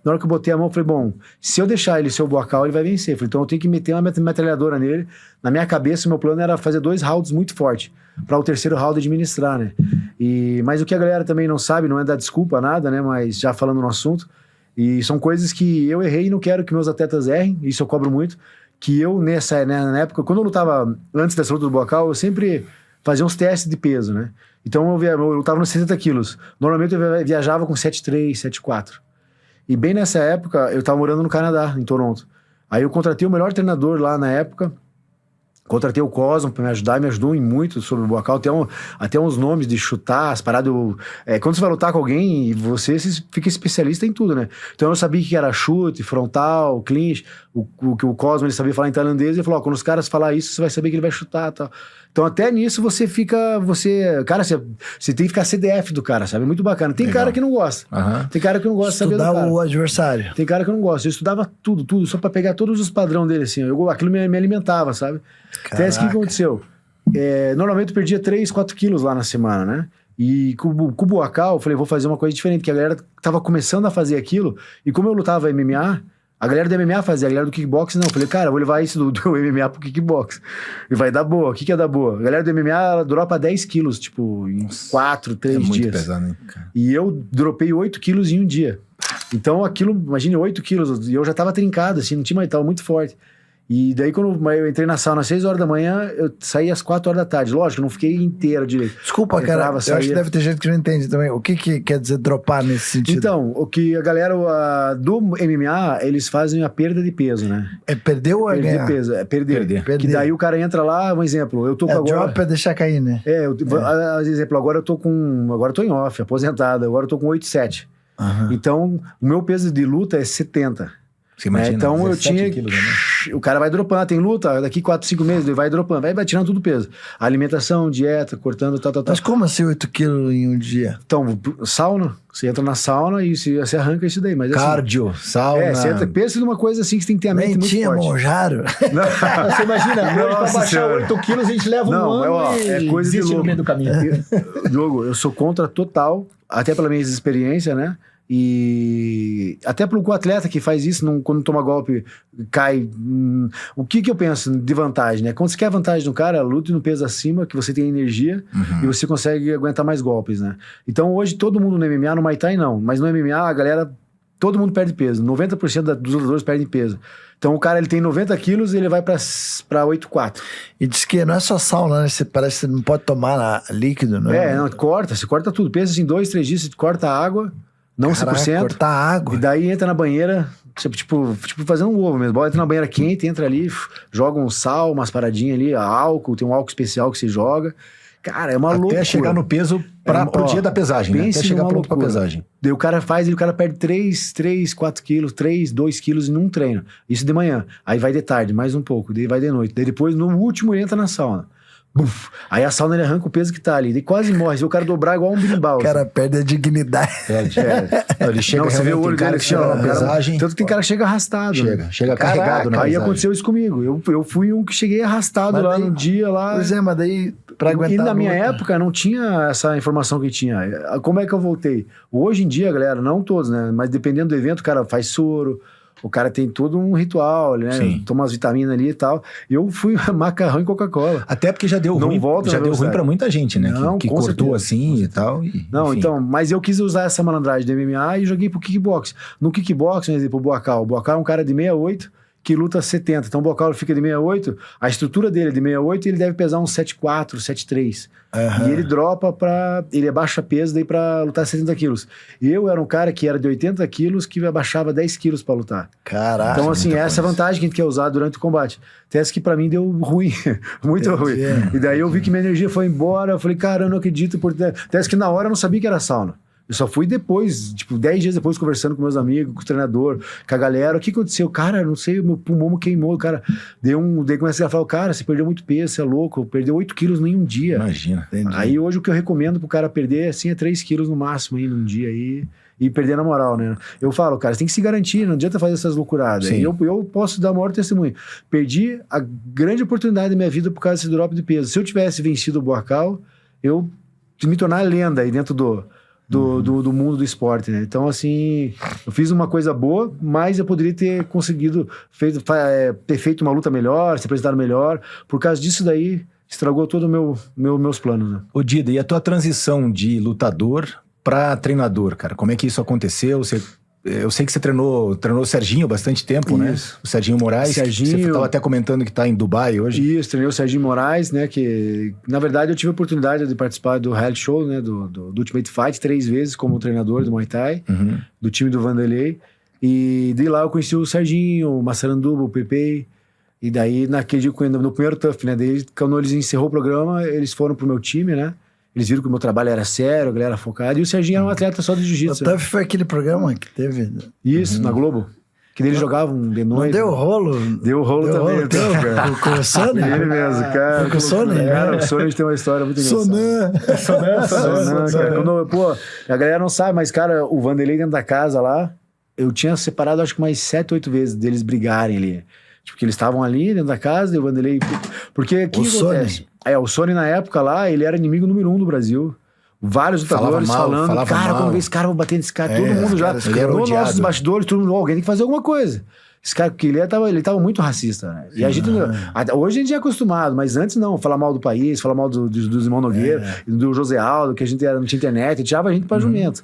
Na hora que eu botei a mão, eu falei, bom, se eu deixar ele ser o Boacal, ele vai vencer. Eu falei, então eu tenho que meter uma metralhadora nele. Na minha cabeça, o meu plano era fazer 2 rounds muito fortes, para o terceiro round administrar, né? Mas o que a galera também não sabe, não é dar desculpa, nada, né? Mas já falando no assunto, e são coisas que eu errei e não quero que meus atletas errem, isso eu cobro muito, que eu na época, quando eu lutava, antes dessa luta do Boacal, eu sempre fazia uns testes de peso, né? Então eu lutava nos 60 quilos. Normalmente eu viajava com 7,3, 7,4. E bem nessa época, eu tava morando no Canadá, em Toronto. Aí eu contratei o melhor treinador lá na época, contratei o Cosmo pra me ajudar, e me ajudou em muito sobre o Boacal, até uns nomes de chutar, as paradas. Quando você vai lutar com alguém, você fica especialista em tudo, né? Então eu sabia que era chute, frontal, clinch, que o Cosmo ele sabia falar em tailandês, e ele falou, quando os caras falar isso, você vai saber que ele vai chutar, tal. Então até nisso você fica, cara, você tem que ficar CDF do cara, sabe? É muito bacana. Tem cara que não gosta. Tem cara que não gosta de saber do cara.
Estudar o adversário. Tem
cara que não gosta. Eu estudava tudo, só pra pegar todos os padrões dele, assim. Aquilo me alimentava, sabe? Até isso que aconteceu. Normalmente eu perdia 3, 4 quilos lá na semana, né? E com o Buacal, eu falei, vou fazer uma coisa diferente, que a galera tava começando a fazer aquilo, e como eu lutava MMA, a galera do MMA fazia, a galera do kickbox não. Eu falei, cara, eu vou levar isso do MMA pro kickbox. E vai dar boa. O que é dar boa? A galera do MMA, ela dropa 10 quilos, tipo, em 4, 3 dias.
É muito pesado, né, cara?
E eu dropei 8 quilos em um dia. Então aquilo, imagine 8 quilos, e eu já tava trincado, assim, não tinha mais, tava muito forte. E daí quando eu entrei na sauna às 6 horas da manhã, eu saí às 4 horas da tarde. Lógico, eu não fiquei inteiro direito.
Desculpa, cara, eu acho que deve ter gente que não entende também. O que quer dizer dropar nesse sentido?
Então, o que a galera do MMA, eles fazem a perda de peso, né?
É perder ou é
Perder
ganhar?
peso, é perder. Que daí o cara entra lá, um exemplo, eu tô com agora...
Drop é deixar cair, né?
Exemplo, agora eu tô em off, aposentado, agora eu tô com 8,7. Então, o meu peso de luta é 70.
Você imagina,
então eu tinha...
quilos, né?
O cara vai dropando, tem luta, daqui 4, 5 meses ele vai dropando, vai tirando tudo peso. Alimentação, dieta, cortando, tal.
Mas como assim 8 quilos em um dia?
Então, sauna, você entra na sauna e você arranca isso daí. Mas,
Cardio, sauna...
você pensa numa coisa assim que você tem que ter a mente
Nem
muito
tinha
forte.
monjaro.
Você imagina, hoje pra
Nossa
baixar
Senhora.
8 quilos a gente leva um ano
é coisa de
desiste no
louco.
meio do caminho.
Diogo, eu sou contra total, até pela minha experiência, né? E até pro atleta que faz isso, quando toma golpe, cai. O que eu penso de vantagem, né? Quando você quer vantagem no cara, lute no peso acima, que você tem energia e você consegue aguentar mais golpes, né? Então hoje todo mundo no MMA, no Muay Thai não, mas no MMA a galera, todo mundo perde peso, 90% dos lutadores perdem peso. Então o cara ele tem 90 quilos e ele vai pra 8,4.
E diz que não é só sauna, né? Parece que você não pode tomar líquido, né?
Não, você corta tudo. Pensa assim, 2, 3 dias, você corta a água, não 100%.
Cortar água.
E daí entra na banheira, tipo fazendo um ovo mesmo. Entra na banheira quente, entra ali, joga um sal, umas paradinhas ali, álcool, tem um álcool especial que você joga. Cara, é uma loucura.
Até chegar no peso pro dia da pesagem, né? Até chegar pronto pra pesagem.
Daí o cara perde 3, 4 quilos, 2 quilos em um treino. Isso de manhã. Aí vai de tarde, mais um pouco. Daí vai de noite. Daí depois, no último, ele entra na sauna. Buf. Aí a sauna ele arranca o peso que tá ali. Daí quase morre. Se o cara dobrar igual um birimbau.
O cara perde a dignidade.
Ele chega,
você vê o olho
cara
dele
que chega na pesagem.
Tanto que tem cara que chega arrastado.
Chega carregado na
Aí
pesagem.
aconteceu isso comigo. Eu fui um que cheguei arrastado
Mas
lá
daí,
no dia lá.
Pois é, mas daí pra aguentar.
E na minha
luta.
época não tinha essa informação que tinha. Como é que eu voltei? Hoje em dia, galera, não todos, né? Mas dependendo do evento, o cara faz soro. O cara tem todo um ritual, né?
Sim.
Toma umas vitaminas ali e tal. Eu fui macarrão e Coca-Cola.
Até porque já deu
Não
ruim.
volta
Já
na
deu ruim
velocidade.
pra muita gente, né?
Não,
que
com
cortou
certeza.
assim e tal.
Não,
enfim.
então, mas eu quis usar essa malandragem do MMA e joguei pro kickbox. No kickbox, por exemplo, o Buacal. O Buacal é um cara de 68 que luta 70. Então o Buacal fica de 68, a estrutura dele é de 68 e ele deve pesar uns 7,4, 7,3. E ele dropa ele abaixa peso daí pra lutar 70 quilos. Eu era um cara que era de 80 quilos que abaixava 10 quilos pra lutar.
Caraca.
Então, assim, essa é a vantagem que a gente quer usar durante o combate. Até essa que pra mim deu ruim, muito ruim. E daí eu vi que minha energia foi embora, eu falei, cara, eu não acredito. Até essa que na hora eu não sabia que era sauna. Eu só fui depois, 10 dias depois, conversando com meus amigos, com o treinador, com a galera. O que aconteceu? Cara, não sei, o meu pulmão queimou. Cara, daí comecei a falar, cara, você perdeu muito peso, você é louco. Perdeu 8 quilos em um dia.
Imagina.
Entendi.
Aí hoje o que eu recomendo pro cara perder, assim, é 3 quilos no máximo aí num dia aí. E perder na moral, né? Eu falo, cara, você tem que se garantir, não adianta fazer essas loucuradas.
Sim.
E eu posso dar o maior testemunho. Perdi a grande oportunidade da minha vida por causa desse drop de peso. Se eu tivesse vencido o Buacal, eu me tornar lenda aí dentro do mundo do esporte, né? Então, assim, eu fiz uma coisa boa, mas eu poderia ter conseguido ter feito uma luta melhor, se apresentado melhor. Por causa disso daí, estragou todo o meus planos, né?
Ô Dida, e a tua transição de lutador pra treinador, cara? Como é que isso aconteceu? Eu sei que você treinou o Serginho bastante tempo, né? O Serginho Moraes.
Serginho.
Você estava até comentando que tá em Dubai hoje.
Isso, treinei o Serginho Moraes, né? Que, na verdade, eu tive a oportunidade de participar do reality show, né? Do Ultimate Fight 3 vezes como treinador do Muay Thai, do time do Vanderlei. E de lá eu conheci o Serginho, o Massaranduba, o Pepe. E daí, naquele dia, no primeiro TUF, né? Daí, quando eles encerrou o programa, eles foram pro meu time, né? Eles viram que o meu trabalho era sério, a galera focada. E o Serginho era um atleta só de
O
jiu-jitsu.
TUF foi aquele programa que teve.
Isso, na Globo. Que eles jogavam de noite.
Não deu rolo?
Deu rolo também.
Deu,
cara.
com o Sony?
Ele mesmo, cara.
Com o Sony?
Cara, o Sony tem uma história muito engraçada. Sonan, cara. Pô, a galera não sabe, mas, cara, o Vanderlei dentro da casa lá, eu tinha separado acho que mais 7, 8 vezes deles brigarem ali. Tipo, que eles estavam ali dentro da casa, e o Vanderlei... Porque aqui
O
acontece...
Sony?
O Sony na época lá, ele era inimigo número 1 do Brasil. Vários lutadores falando, cara, quando vê esse cara, eu vou bater nesse cara. Todo mundo já, nos nossos bastidores, todo mundo, alguém tem que fazer alguma coisa. Esse cara, porque ele tava muito racista, né? E a gente, hoje a gente é acostumado, mas antes não, falar mal do país, falar mal dos irmãos Nogueira, do José Aldo, que a gente não tinha internet, tirava a gente pra jumento.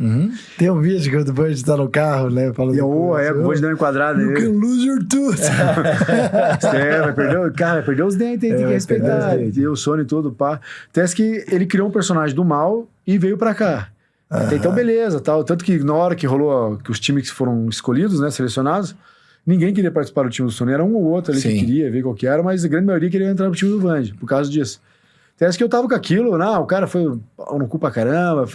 Tem um vídeo que depois a gente tá no carro, né? Falando,
vou te dar uma enquadrada.
You can lose your tooth.
Vai perder os dentes, tem que respeitar. E o Sony todo, pá. Até que ele criou um personagem do mal e veio pra cá. Então, beleza, tal. Tanto que na hora que rolou, que os times que foram escolhidos, né, selecionados, ninguém queria participar do time do Sony, era um ou outro ali que queria ver qual que era, mas a grande maioria queria entrar no time do Vande, por causa disso. Até que eu tava com aquilo, o cara foi no cu pra caramba,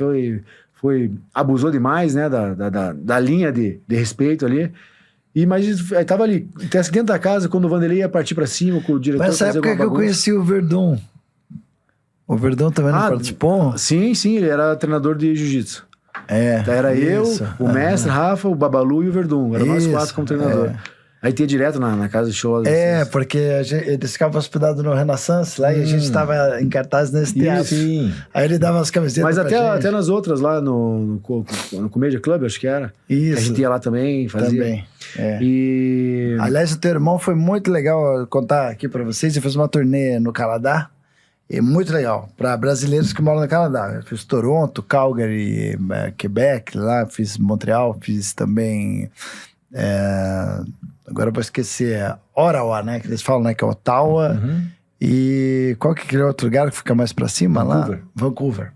abusou demais, né, da linha de respeito ali. Mas aí tava ali, até que dentro da casa, quando o Vanderlei ia partir pra cima com o diretor...
Nessa época que eu conheci o Verdun. O Verdun também não participou?
Sim, ele era treinador de jiu-jitsu. Então era eu, o mestre, Rafa, o Babalu e o Verdun. Eram nós 4 como treinador. Aí ia direto na casa de show.
Porque eles ficavam hospedados no Renaissance lá e a gente estava em cartaz nesse teatro.
Sim.
Aí ele dava as camisetas.
Mas até nas outras lá no Comédia Club, acho que era.
Isso.
A gente ia lá também, fazia.
Também.
E...
Aliás, o teu irmão foi muito legal contar aqui pra vocês. Ele fez uma turnê no Canadá. É muito legal, para brasileiros que moram no Canadá. Eu fiz Toronto, Calgary, Quebec, lá, fiz Montreal, fiz também. Agora eu vou esquecer, Ottawa, né? Que eles falam, né? Que é Ottawa. E qual que é outro lugar que fica mais para cima lá? Vancouver.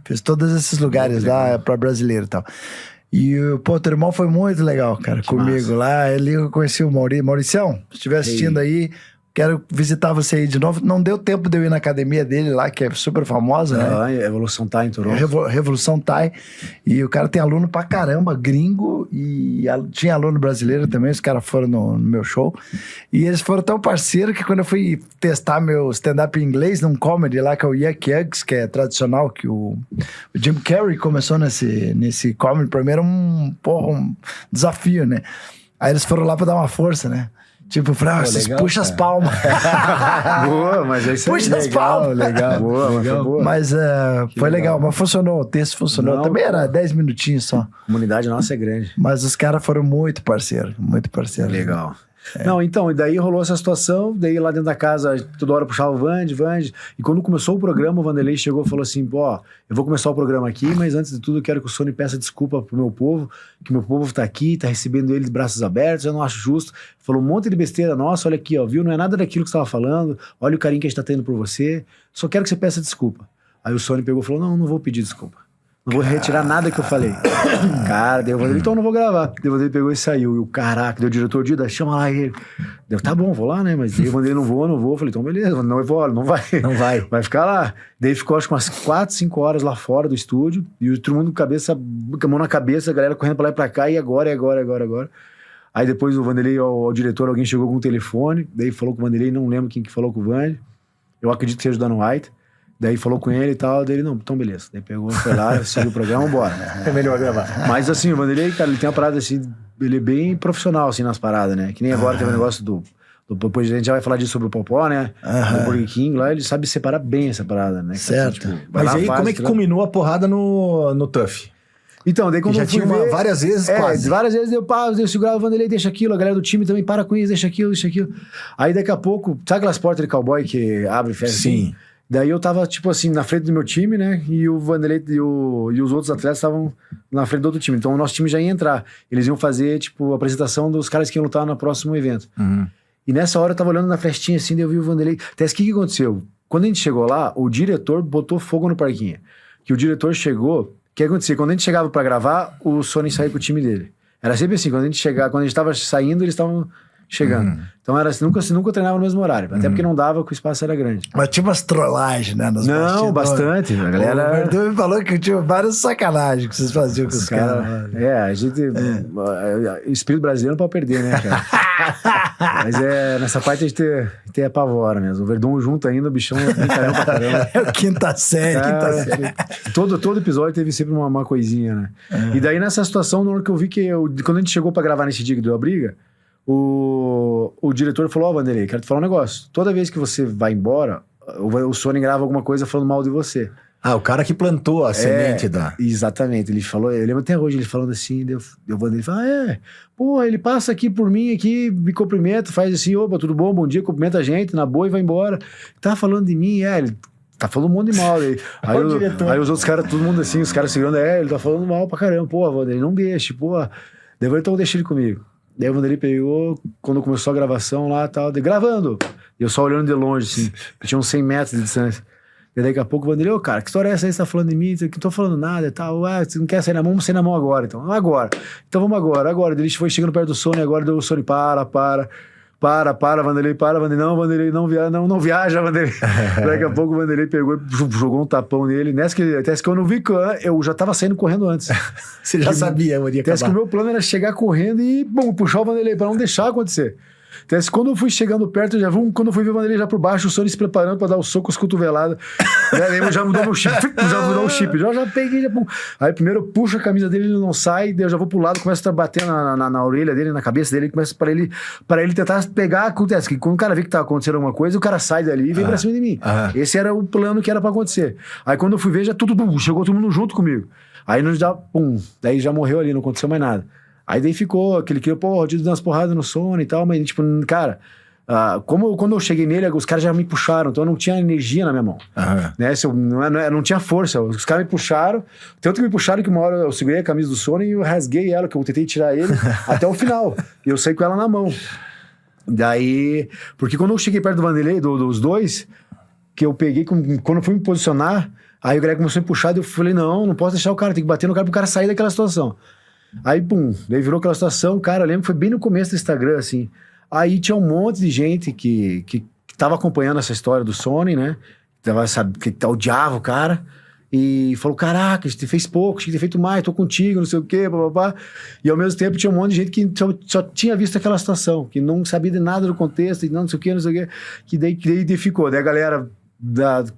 Fiz todos esses lugares lá para brasileiro e tal. E o teu irmão foi muito legal, cara, comigo lá. Eu conheci o Mauricião, se estiver assistindo aí. Quero visitar você aí de novo. Não deu tempo de eu ir na academia dele lá, que é super famosa, né?
Revolução Thai em Toronto.
Revolução Thai. E o cara tem aluno pra caramba, gringo, e tinha aluno brasileiro também. Os caras foram no meu show. E eles foram tão parceiros que quando eu fui testar meu stand-up em inglês num comedy lá, que é o Yuck Yucks, que é tradicional, que o Jim Carrey começou nesse comedy, pra mim era um desafio, né? Aí eles foram lá pra dar uma força, né? Tipo, vocês puxa as palmas.
Boa, mas é isso aí.
Puxa as palmas.
Legal. Boa.
Mas foi legal, mas funcionou. O texto funcionou. Também era 10 minutinhos só.
A comunidade nossa é grande.
Mas os caras foram muito parceiros.
Legal. Não, então, e daí rolou essa situação, daí lá dentro da casa, toda hora puxava o Vande, e quando começou o programa, o Vanderlei chegou e falou assim, eu vou começar o programa aqui, mas antes de tudo eu quero que o Sony peça desculpa pro meu povo, que meu povo tá aqui, tá recebendo ele de braços abertos, eu não acho justo, falou um monte de besteira nossa, olha aqui, viu, não é nada daquilo que você tava falando, olha o carinho que a gente tá tendo por você, só quero que você peça desculpa. Aí o Sony pegou e falou, não vou pedir desculpa. Não vou retirar nada que eu falei. Cara, daí eu falei, então eu não vou gravar. Daí o Vanderlei pegou e saiu. E o caraca, deu o diretor Dida, chama lá ele. Deu, tá bom, vou lá, né? Mas daí o Vanderlei não vou. Eu falei, então beleza, não vai.
Não vai.
Vai ficar lá. Daí ficou acho que umas 4, 5 horas lá fora do estúdio. E todo mundo com a mão na cabeça, a galera correndo pra lá e pra cá. E agora. Aí depois o Vanderlei, o diretor, alguém chegou com o telefone. Daí falou com o Vanderlei, não lembro quem que falou com o Vande. Eu acredito que seja o Dan White. Daí falou com ele e tal, daí ele, não, então beleza. Daí pegou, foi lá, seguiu o programa, bora.
É melhor gravar.
Mas assim, o Vanderlei, cara, ele tem uma parada assim, ele é bem profissional assim nas paradas, né? Que nem agora teve um negócio depois a gente já vai falar disso sobre o Popó, né? Do Burger King, lá ele sabe separar bem essa parada, né?
Certo.
Assim,
Mas aí, como é que culminou a porrada no Tuff?
Então, daí quando
já tinha várias vezes, quase.
Várias vezes eu segurava o Vanderlei, deixa aquilo, a galera do time também, para com isso, deixa aquilo. Aí daqui a pouco, sabe aquelas portas de cowboy que abre e fecha?
Sim.
Assim? Daí eu tava, tipo assim, na frente do meu time, né? E o Vanderlei e os outros atletas estavam na frente do outro time. Então o nosso time já ia entrar. Eles iam fazer, tipo, a apresentação dos caras que iam lutar no próximo evento. E nessa hora eu tava olhando na frestinha assim, daí eu vi o Vanderlei. Até o que aconteceu? Quando a gente chegou lá, o diretor botou fogo no parquinho. Que o diretor chegou... O que acontecia? Quando a gente chegava pra gravar, o Sony saía com o time dele. Era sempre assim, quando a gente tava saindo, eles estavam... chegando. Então era assim, nunca treinava no mesmo horário. Até porque não dava, que o espaço era grande.
Mas tinha umas trollagens, né?
Não, bastante. A galera...
O Verdun me falou que tinha várias sacanagens que vocês faziam com os caras.
A gente... O espírito brasileiro não pode perder, né, cara? Mas nessa parte a gente tem apavora mesmo. O Verdun junto ainda, o bichão brincalhão pra caramba.
É o quinta série.
Todo episódio teve sempre uma coisinha, né? E daí nessa situação, na hora que eu vi que... Quando a gente chegou pra gravar nesse dia que deu a briga, o diretor falou, Vanderlei, quero te falar um negócio. Toda vez que você vai embora, o Sony grava alguma coisa falando mal de você.
Ah, o cara que plantou a semente da...
Exatamente, ele falou, eu lembro até hoje ele falando assim, eu vou dele falar, pô, ele passa aqui por mim, aqui, me cumprimenta, faz assim, opa, tudo bom, bom dia, cumprimenta a gente, na boa e vai embora. Tá falando de mim, ele tá falando um monte de mal. Aí os outros caras, todo mundo assim, os caras segurando, ele tá falando mal pra caramba, pô, Vanderlei, não deixe, pô. Daí eu então deixa ele comigo. Daí o Vanderlei pegou, quando começou a gravação lá, tal, gravando. E eu só olhando de longe, assim, tinha uns 100 metros de distância. E daqui a pouco o Vanderlei, cara, que história é essa aí? Você tá falando de mim? Que não tô falando nada e tal. Você não quer sair na mão? Vamos sair na mão agora, então. Agora. Então vamos agora. Ele foi chegando perto do Sony, agora deu o Sony, para, Vanderlei, Vanderlei, não viaja, Vanderlei. Daqui a pouco o Vanderlei pegou e jogou um tapão nele. Até que eu não vi, eu já tava saindo correndo antes.
Você já sabia, eu ia acabar.
Até que o meu plano era chegar correndo e, puxar o Vanderlei pra não deixar acontecer. Então, quando eu fui chegando perto, quando eu fui ver o Vanderlei já por baixo, o Sony se preparando pra dar o soco, as cotoveladas. Já mudou meu chip, já peguei, pum. Aí primeiro eu puxo a camisa dele, ele não sai, daí eu já vou pro lado, começo a bater na orelha dele, na cabeça dele, começa pra ele tentar pegar. Acontece que quando o cara vê que tá acontecendo alguma coisa, o cara sai dali e vem pra cima de mim. Esse era o plano que era pra acontecer. Aí quando eu fui ver, já chegou todo mundo junto comigo. Aí daí já morreu ali, não aconteceu mais nada. Aí daí ficou aquele que, o Dido deu umas porradas no Sony e tal, mas tipo, cara, quando eu cheguei nele, os caras já me puxaram, então eu não tinha energia na minha mão. Né? Não tinha força, os caras me puxaram, tanto que me puxaram que uma hora eu segurei a camisa do Sony e eu rasguei ela, que eu tentei tirar ele até o final, e eu saí com ela na mão. Daí, porque quando eu cheguei perto do Vanderlei, dos dois, que eu peguei, quando eu fui me posicionar, aí o Greg começou a me puxar, e eu falei, não posso deixar o cara, tem que bater no cara pro cara sair daquela situação. Aí, daí virou aquela situação, cara, eu lembro que foi bem no começo do Instagram, assim. Aí tinha um monte de gente que tava acompanhando essa história do Sony, né? Que odiava o cara. E falou, caraca, a gente fez pouco, tinha que ter feito mais, tô contigo, não sei o quê, papapá. E ao mesmo tempo tinha um monte de gente que só tinha visto aquela situação, que não sabia de nada do contexto, e não sei o quê, que daí ficou. Daí a galera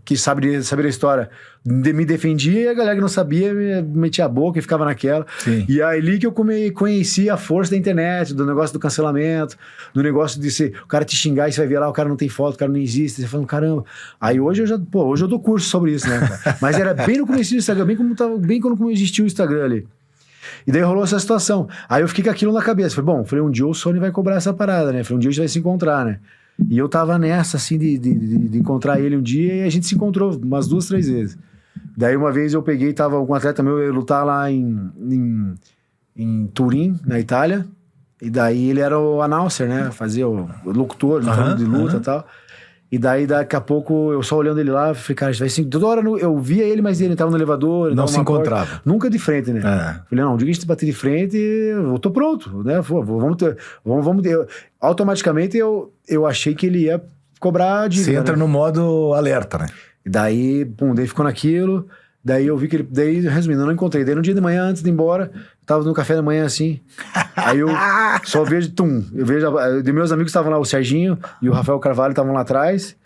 que sabe da história me defendia, e a galera que não sabia metia a boca e ficava naquela. Sim. E aí ali que eu conheci a força da internet, do negócio do cancelamento, do negócio de o cara te xingar e você vai ver lá, o cara não tem foto, o cara não existe, você fala, caramba. Aí hoje eu dou curso sobre isso, né, cara? Mas era bem no começo do Instagram, bem quando existiu o Instagram ali. E daí rolou essa situação. Aí eu fiquei com aquilo na cabeça. Falei, um dia o Sony vai cobrar essa parada, né? Um dia a gente vai se encontrar, né? E eu tava nessa, assim, de encontrar ele um dia, e a gente se encontrou umas 2, 3 vezes. Daí uma vez eu peguei, tava com um atleta meu, eu ia lutar lá em Turim, na Itália, e daí ele era o announcer, né? Fazia o locutor, falando de luta e tal. E daí, daqui a pouco, eu só olhando ele lá, falei, cara, vai assim, toda hora eu via ele, mas ele tava no elevador.
Não se encontrava.
Porta, nunca de frente, né? Falei, não, o dia que a gente bater de frente, eu tô pronto, né? Vamos ter. Automaticamente, eu achei que ele ia cobrar dívida.
Você entra no modo alerta, né?
E daí, daí ficou naquilo. Daí eu vi que ele... Daí, resumindo, eu não encontrei. Daí no dia de manhã, antes de ir embora, eu tava no café da manhã, assim. Aí eu só vejo... Eu vejo... De meus amigos estavam lá, o Serginho e o Rafael Carvalho estavam lá atrás.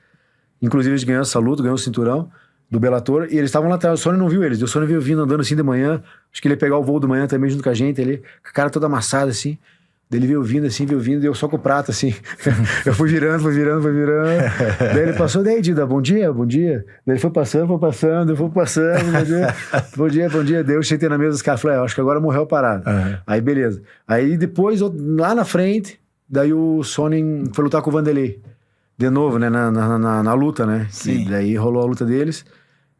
Inclusive, eles ganharam essa luta, ganhou o cinturão do Bellator. E eles estavam lá atrás. O Sony não viu eles. O Sony veio vindo, andando assim de manhã. Acho que ele ia pegar o voo de manhã também junto com a gente ali. Com a cara toda amassada, assim. Daí ele veio vindo, e eu só com o prato, assim. Eu fui virando. Daí ele passou, daí, Dida, bom dia. Daí ele foi passando, bom dia. Daí eu sentei na mesa dos caras, falei, acho que agora morreu a parada. Aí, beleza. Aí depois, lá na frente, daí o Sony foi lutar com o Vanderlei. De novo, né, na luta, né?
Sim.
E daí rolou a luta deles.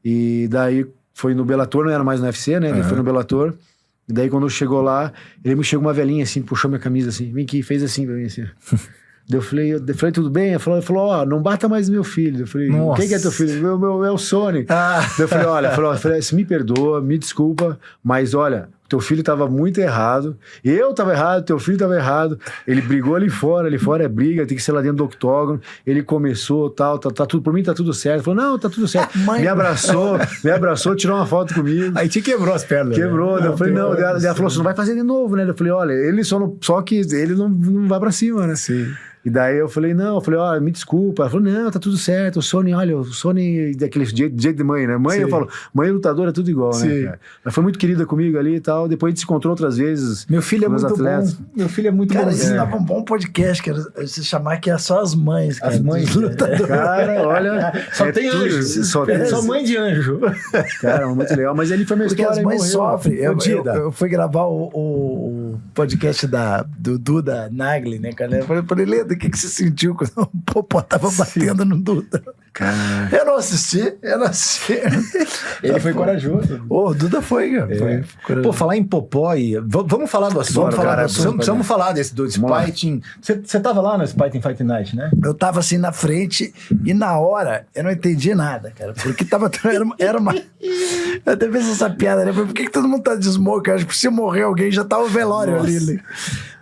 E daí foi no Bellator, não era mais no UFC, né? Ele foi no Bellator. E daí, quando chegou lá, ele me chegou uma velhinha assim, puxou minha camisa assim, vem aqui, fez assim pra mim, assim. Daí eu falei, tudo bem? Ele falou, não bata mais meu filho. Eu falei, quem que é teu filho? Meu é o Sony. Daí eu falei, me perdoa, me desculpa, mas olha, teu filho tava muito errado, eu tava errado, teu filho tava errado, ele brigou ali fora é briga, tem que ser lá dentro do octógono, ele começou, tá tudo, por mim tá tudo certo. Ele falou, não, tá tudo certo. Me abraçou, tirou uma foto comigo.
Aí te quebrou as pernas.
Quebrou, né? Eu falei, não, ela falou, você não vai fazer de novo, né? Eu falei, olha, ele só que ele não vai pra cima, né?
Sim.
E daí eu falei, ó, me desculpa. Ela falou, não, tá tudo certo. O Sony, olha, o Sony daquele jeito de mãe, né? Mãe,
Sim.
eu falo, mãe lutadora é tudo igual,
Sim.
né, cara? Ela foi muito querida comigo ali e tal. Depois a gente se encontrou outras vezes.
Meu filho é
com meus
muito
atletas.
bom. Meu filho é muito
Cara,
bom.
isso dava um bom podcast, que era se chamar que é só as mães, cara.
As mães,
dos lutadores.
Cara, olha.
Só tem
tudo,
anjo.
Só tem
Só mãe de anjo.
Cara, muito legal. Mas ele foi minha
Porque
história.
as mães sofrem. Eu fui gravar o podcast do Duda Nagli, né, cara? Eu falei, Leda, o que você sentiu quando o Popó tava batendo no Duda?
Cara.
Eu não assisti.
Ele foi corajoso.
O Duda foi, cara.
É.
Foi
Pô, falar em Popó e... Vamos falar do assunto,
Bora,
Precisamos falar do Spiting. Você tava lá no Spiting Fight Night, né?
Eu tava assim na frente e na hora eu não entendi nada, cara. Porque tava. Era uma. Eu até fiz essa piada, né? Por que todo mundo tá de smoke? Eu acho que se morrer alguém já tá o velório ali, né?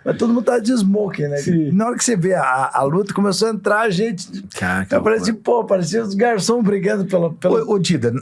Mas todo mundo tá de smoke, né?
Sim.
Na hora que você vê a luta, começou a entrar a gente.
Cara, que
Eu parecia, parecia os garçons brigando pelo.
Ô, Dida,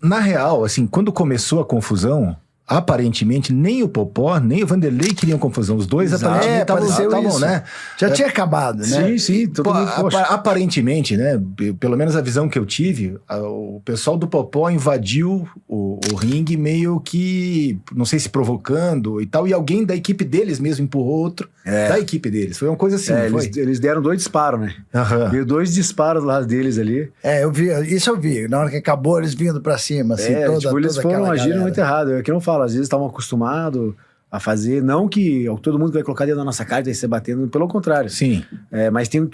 na real, assim, quando começou a confusão, aparentemente nem o Popó, nem o Vanderlei queriam confusão. Os dois
Exato.
aparentemente
Pareceu
estavam,
isso.
né?
Já tinha acabado, né?
Sim, todo
Pô,
mundo, poxa.
aparentemente, né? Pelo menos a visão que eu tive, o pessoal do Popó invadiu o ringue meio que, não sei se provocando e tal, e alguém da equipe deles mesmo empurrou outro da equipe deles. Foi uma coisa assim, não foi?
Eles deram 2 disparos, né?
Aham.
Veio 2 disparos lá deles ali.
Eu vi, isso eu vi. Na hora que acabou, eles vindo pra cima, assim,
eles foram
aquela
agindo
galera.
muito errado. É que eu não falo, às vezes estavam acostumados a fazer, não que todo mundo vai colocar dentro da nossa cara e ser batendo, pelo contrário.
Sim.
Mas tem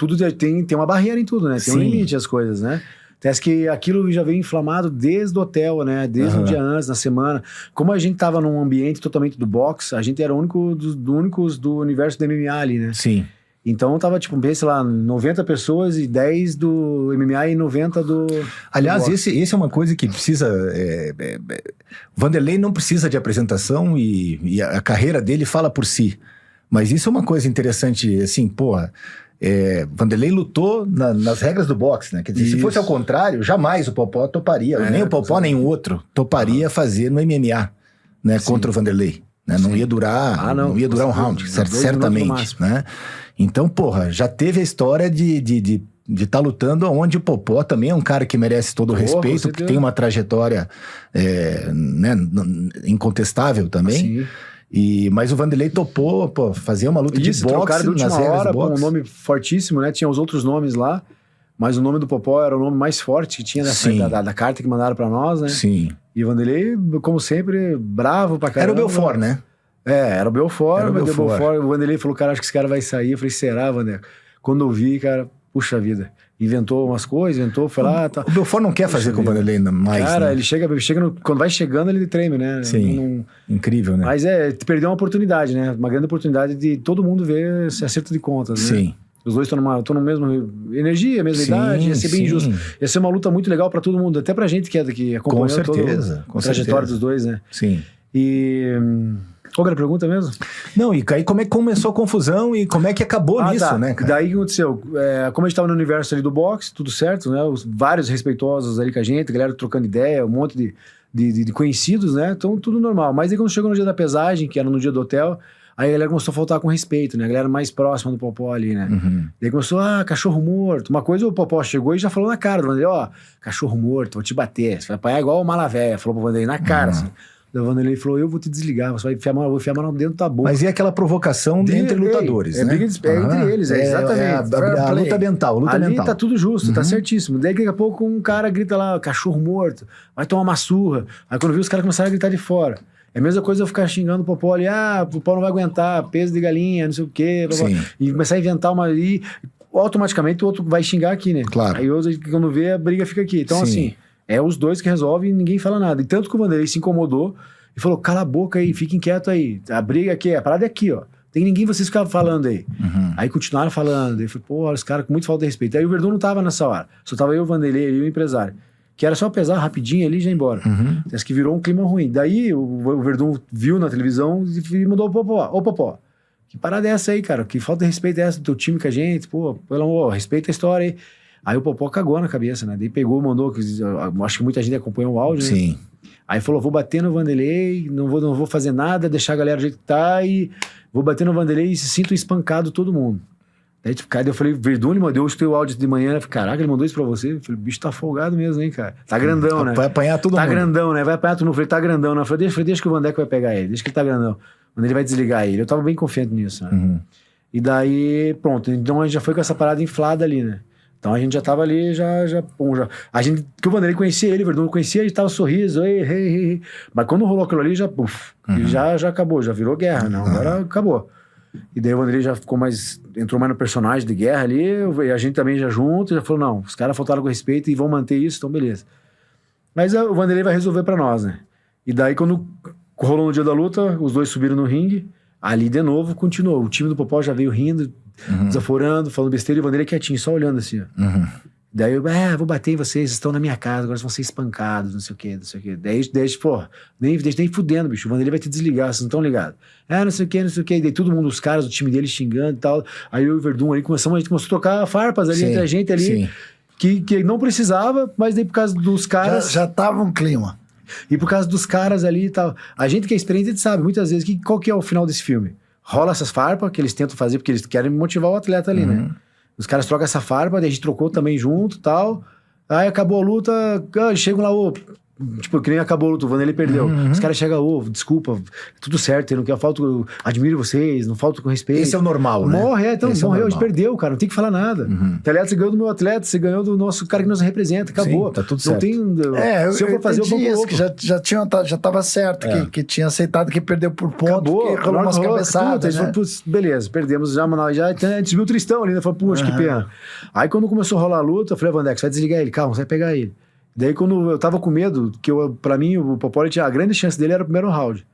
uma barreira em tudo, né? Tem um
Sim.
limite as coisas, né? Parece que aquilo já veio inflamado desde o hotel, né? Desde um dia antes, na semana. Como a gente tava num ambiente totalmente do boxe, a gente era o único únicos do universo do MMA ali, né?
Sim.
Então tava, tipo, sei lá, 90 pessoas e 10 do MMA e 90 do...
Aliás,
do boxe.
esse é uma coisa que precisa... Vanderlei não precisa de apresentação e a carreira dele fala por si. Mas isso é uma coisa interessante, assim, porra... Vanderlei lutou nas regras do boxe, né? Quer dizer, se fosse ao contrário, jamais o Popó toparia, nem o Popó, nem o outro, toparia fazer no MMA, né? Contra o Vanderlei. Né? Não ia durar, não ia durar um round, certamente, né? Então, porra, já teve a história de estar lutando onde o Popó também é um cara que merece todo o respeito, porque tem uma trajetória né, incontestável também.
Sim.
Mas o Vanderlei topou, fazer uma luta de boxe
de última
nas regras
hora,
do
com um
boxe.
nome fortíssimo, né? Tinha os outros nomes lá, mas o nome do Popó era o nome mais forte que tinha da carta que mandaram pra nós, né?
Sim.
E o Vanderlei, como sempre, bravo pra caramba.
Era o Belfort, né?
Era o Belfort.
Era o Belfort.
O Vanderlei falou, cara, acho que esse cara vai sair. Eu falei, será, Vanderlei? Quando eu vi, cara, puxa vida. Inventou umas coisas, foi lá... Tá.
O Belfort não quer fazer com o Vanderlei mais,
cara,
né?
ele chega quando vai chegando, ele treme, né?
Sim, incrível, né?
Mas perdeu uma oportunidade, né? Uma grande oportunidade de todo mundo ver esse acerto de contas, né?
Sim.
Os dois estão na mesma energia, mesma idade, ia ser bem justo. Ia ser uma luta muito legal pra todo mundo, até pra gente que acompanhou toda a trajetória dos dois, né?
Sim.
E... Qual era a pergunta mesmo?
Não, e aí como é que começou a confusão e como é que acabou nisso, né, cara?
Daí o que aconteceu? Como a gente tava no universo ali do boxe, tudo certo, né? Vários respeitosos ali com a gente, a galera trocando ideia, um monte de conhecidos, né? Então tudo normal. Mas aí quando chegou no dia da pesagem, que era no dia do hotel, aí a galera começou a faltar com respeito, né? A galera mais próxima do Popó ali, né? Daí começou, cachorro morto. Uma coisa o Popó chegou e já falou na cara do Vanderlei, cachorro morto, vou te bater. Você vai apanhar igual o Malavéia, falou pro Vanderlei na cara, assim. O Vanderlei falou, eu vou te desligar, você vai enfiar a mão dentro da boca.
Mas e aquela provocação entre lutadores, né?
Briga entre eles, exatamente.
A luta mental,
Ali tá tudo justo, tá certíssimo. Daí daqui a pouco um cara grita lá, cachorro morto, vai tomar uma surra. Aí quando viu, os caras começaram a gritar de fora. É a mesma coisa eu ficar xingando o Popó ali, o Popó não vai aguentar, peso de galinha, não sei o quê. Blá, blá. E começar a inventar e automaticamente o outro vai xingar aqui, né?
Claro.
Aí outro, quando vê, a briga fica aqui. Então assim... os dois que resolvem e ninguém fala nada. E tanto que o Vanderlei se incomodou e falou, cala a boca aí, fiquem quietos aí. A briga aqui, a parada é aqui, ó. Tem ninguém vocês ficavam falando aí. Aí continuaram falando. Aí falei, pô, os caras com muito falta de respeito. Aí o Verdun não tava nessa hora. Só tava eu, o Vanderlei e o empresário. Que era só pesar rapidinho ali e já ir embora. Acho que virou um clima ruim. Daí o Verdun viu na televisão e mandou o Popó. Ô, Popó, que parada é essa aí, cara? Que falta de respeito é essa do teu time com a gente? Pô, pelo amor, respeita a história aí. Aí o Popó cagou na cabeça, né? Daí pegou, mandou, acho que muita gente acompanhou o áudio,
Sim.
né? Aí falou, vou bater no Vanderlei, não vou fazer nada, deixar a galera do jeito que tá e vou bater no Vanderlei e sinto espancado todo mundo. Daí, cara, eu falei, Verdun, ele mandou, eu escutei o áudio de manhã, eu falei, caraca, ele mandou isso pra você? Eu falei, o bicho tá folgado mesmo, hein, cara. Tá grandão, né?
Vai apanhar todo
Tá
mundo.
grandão, né? Vai apanhar todo mundo. Eu falei, tá grandão, né? Eu falei, deixa que o Vandeco vai pegar ele, deixa que ele tá grandão. Quando ele vai desligar ele. Eu tava bem confiante nisso, né? E daí, pronto. Então a gente já foi com essa parada inflada ali, né? Então a gente já tava ali, bom, já. A gente, que o Vanderlei conhecia ele, o Verdun conhecia, a gente tava sorriso, ei. Mas quando rolou aquilo ali, já acabou, já virou guerra, não. Agora acabou. E daí o Vanderlei já entrou mais no personagem de guerra ali, e a gente também já junto, já falou, não, os caras faltaram com respeito e vão manter isso, então beleza. Mas o Vanderlei vai resolver pra nós, né? E daí quando rolou no dia da luta, os dois subiram no ringue, ali de novo continuou. O time do Popó já veio rindo, desaforando, falando besteira, e o Vanderlei quietinho, só olhando assim, ó. Daí eu, vou bater em vocês, estão na minha casa, agora vão ser espancados, não sei o quê. Daí pô, nem fudendo, bicho, o Vanderlei vai te desligar, vocês não estão ligados. Não sei o quê. Daí todo mundo, os caras, o time dele xingando e tal. Aí eu e o Verdun ali, a gente começou a trocar farpas ali entre a gente ali, que não precisava, mas daí por causa dos caras...
Já tava um clima.
E por causa dos caras ali e tal. A gente que é experiente, a gente sabe, muitas vezes, qual que é o final desse filme? Rola essas farpas que eles tentam fazer, porque eles querem motivar o atleta ali, né? Os caras trocam essa farpa, daí a gente trocou também junto e tal. Aí acabou a luta, chegam lá, tipo, que nem acabou a luta, o Vanderlei perdeu. Os caras chegam, desculpa, tudo certo, eu não quero, eu admiro vocês, não falto com respeito.
Esse é o normal, né?
Então morreu, a gente perdeu, cara, não tem que falar nada. Tá ligado? Você ganhou do meu atleta, você ganhou do nosso cara que nos representa, acabou.
Sim, tá tudo certo.
Não tem, se eu for fazer, eu vou
isso, que já tava certo, que tinha aceitado que perdeu por ponto,
acabou,
que rolou umas cabeçadas, né?
Beleza, perdemos já, mas já a gente viu o Tristão ali, né? Falou, puxa, que pena. Aí quando começou a rolar a luta, eu falei, Vandeco, você vai desligar ele, calma, você vai pegar ele. Daí quando eu tava com medo, pra mim o Popó tinha a grande chance dele era o primeiro round.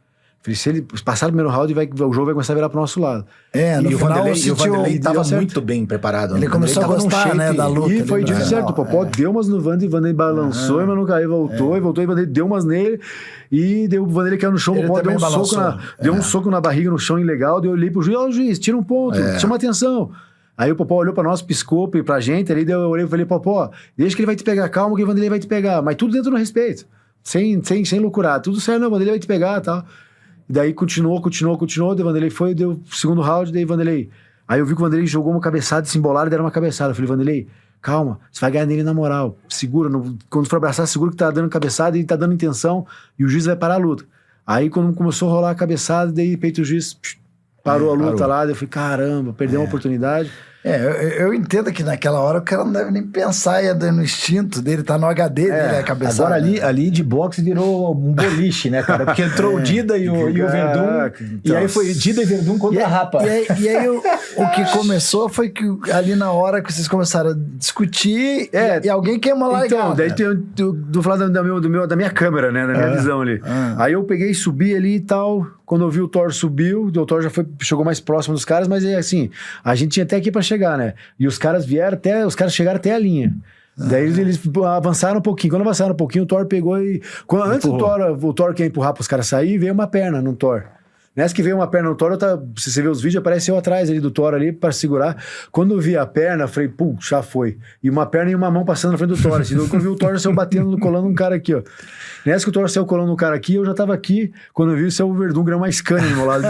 Falei, se ele passar o primeiro round, o jogo vai começar a virar pro nosso lado.
No
E o
final
Vanderlei tava muito bem preparado.
Ele começou a gostar, né, da luta.
E foi dito certo, o Popó deu umas no Vanderlei, o Vanderlei balançou, mas não caiu, voltou, e o Vanderlei deu umas nele, e deu o Vanderlei caiu no chão, o Popó deu um soco na barriga no chão ilegal, daí eu olhei pro juiz, tira um ponto, chama atenção. Aí o Popó olhou pra nós, piscou pra gente, ali eu olhei e falei, Popó, deixa que ele vai te pegar, calma que o Vanderlei vai te pegar, mas tudo dentro do respeito, sem loucurar, tudo certo, não, o Vanderlei vai te pegar e tal. E daí continuou, daí o Vanderlei foi, deu o segundo round, daí o Vanderlei... Aí eu vi que o Vanderlei jogou uma cabeçada, se embolaram e deram uma cabeçada. Eu falei, Vanderlei, calma, você vai ganhar nele na moral, segura, quando for abraçar, segura que tá dando cabeçada e tá dando intenção, e o juiz vai parar a luta. Aí quando começou a rolar a cabeçada, daí peito o juiz... Parou a luta lá, daí eu falei, caramba, perdeu uma oportunidade.
Eu entendo que naquela hora o cara não deve nem pensar, ia no instinto dele, tá no HD dele, a cabeçada.
Agora ali de boxe virou um boliche, né, cara? Porque entrou o Dida e o Verdun, e aí foi Dida e Verdun contra a Rapa.
E aí o que começou foi que ali na hora que vocês começaram a discutir, e alguém queima lá
então, daí tem do lado da minha câmera, né, da minha visão ali. Aí eu peguei, subi ali e tal, quando eu vi o Thor subiu, o Thor já chegou mais próximo dos caras, mas assim, a gente tinha até aqui pra chegar, né? E os caras chegaram até a linha. Daí eles avançaram um pouquinho. Quando avançaram um pouquinho, o Thor pegou e... Antes o Thor quer empurrar pros caras sair, veio uma perna no Thor. Nessa que veio uma perna no Thor, se você ver os vídeos, aparece eu atrás ali do Thor ali pra segurar. Quando eu vi a perna, eu falei, pum, já foi. E uma perna e uma mão passando na frente do Thor. Assim, quando eu vi o Thor saiu batendo, colando um cara aqui, ó. Nessa que o Thor saiu colando um cara aqui, eu já tava aqui. Quando eu vi, saiu o Verdun, grão mais cane do meu lado.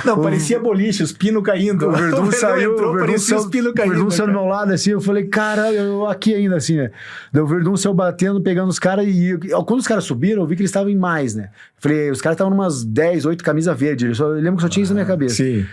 Não, parecia boliche, os pinos caindo.
O Verdun saiu,
parecia os pinos caindo.
O Verdun saiu do meu lado, assim, eu falei, caralho, eu aqui ainda, assim, né? Daí o Verdun saiu batendo, pegando os caras, e quando os caras subiram, eu vi que eles estavam em mais, né? Falei, os caras estavam numas 10, 8 camisas verdes, eu lembro que só tinha isso na minha cabeça.
Sim.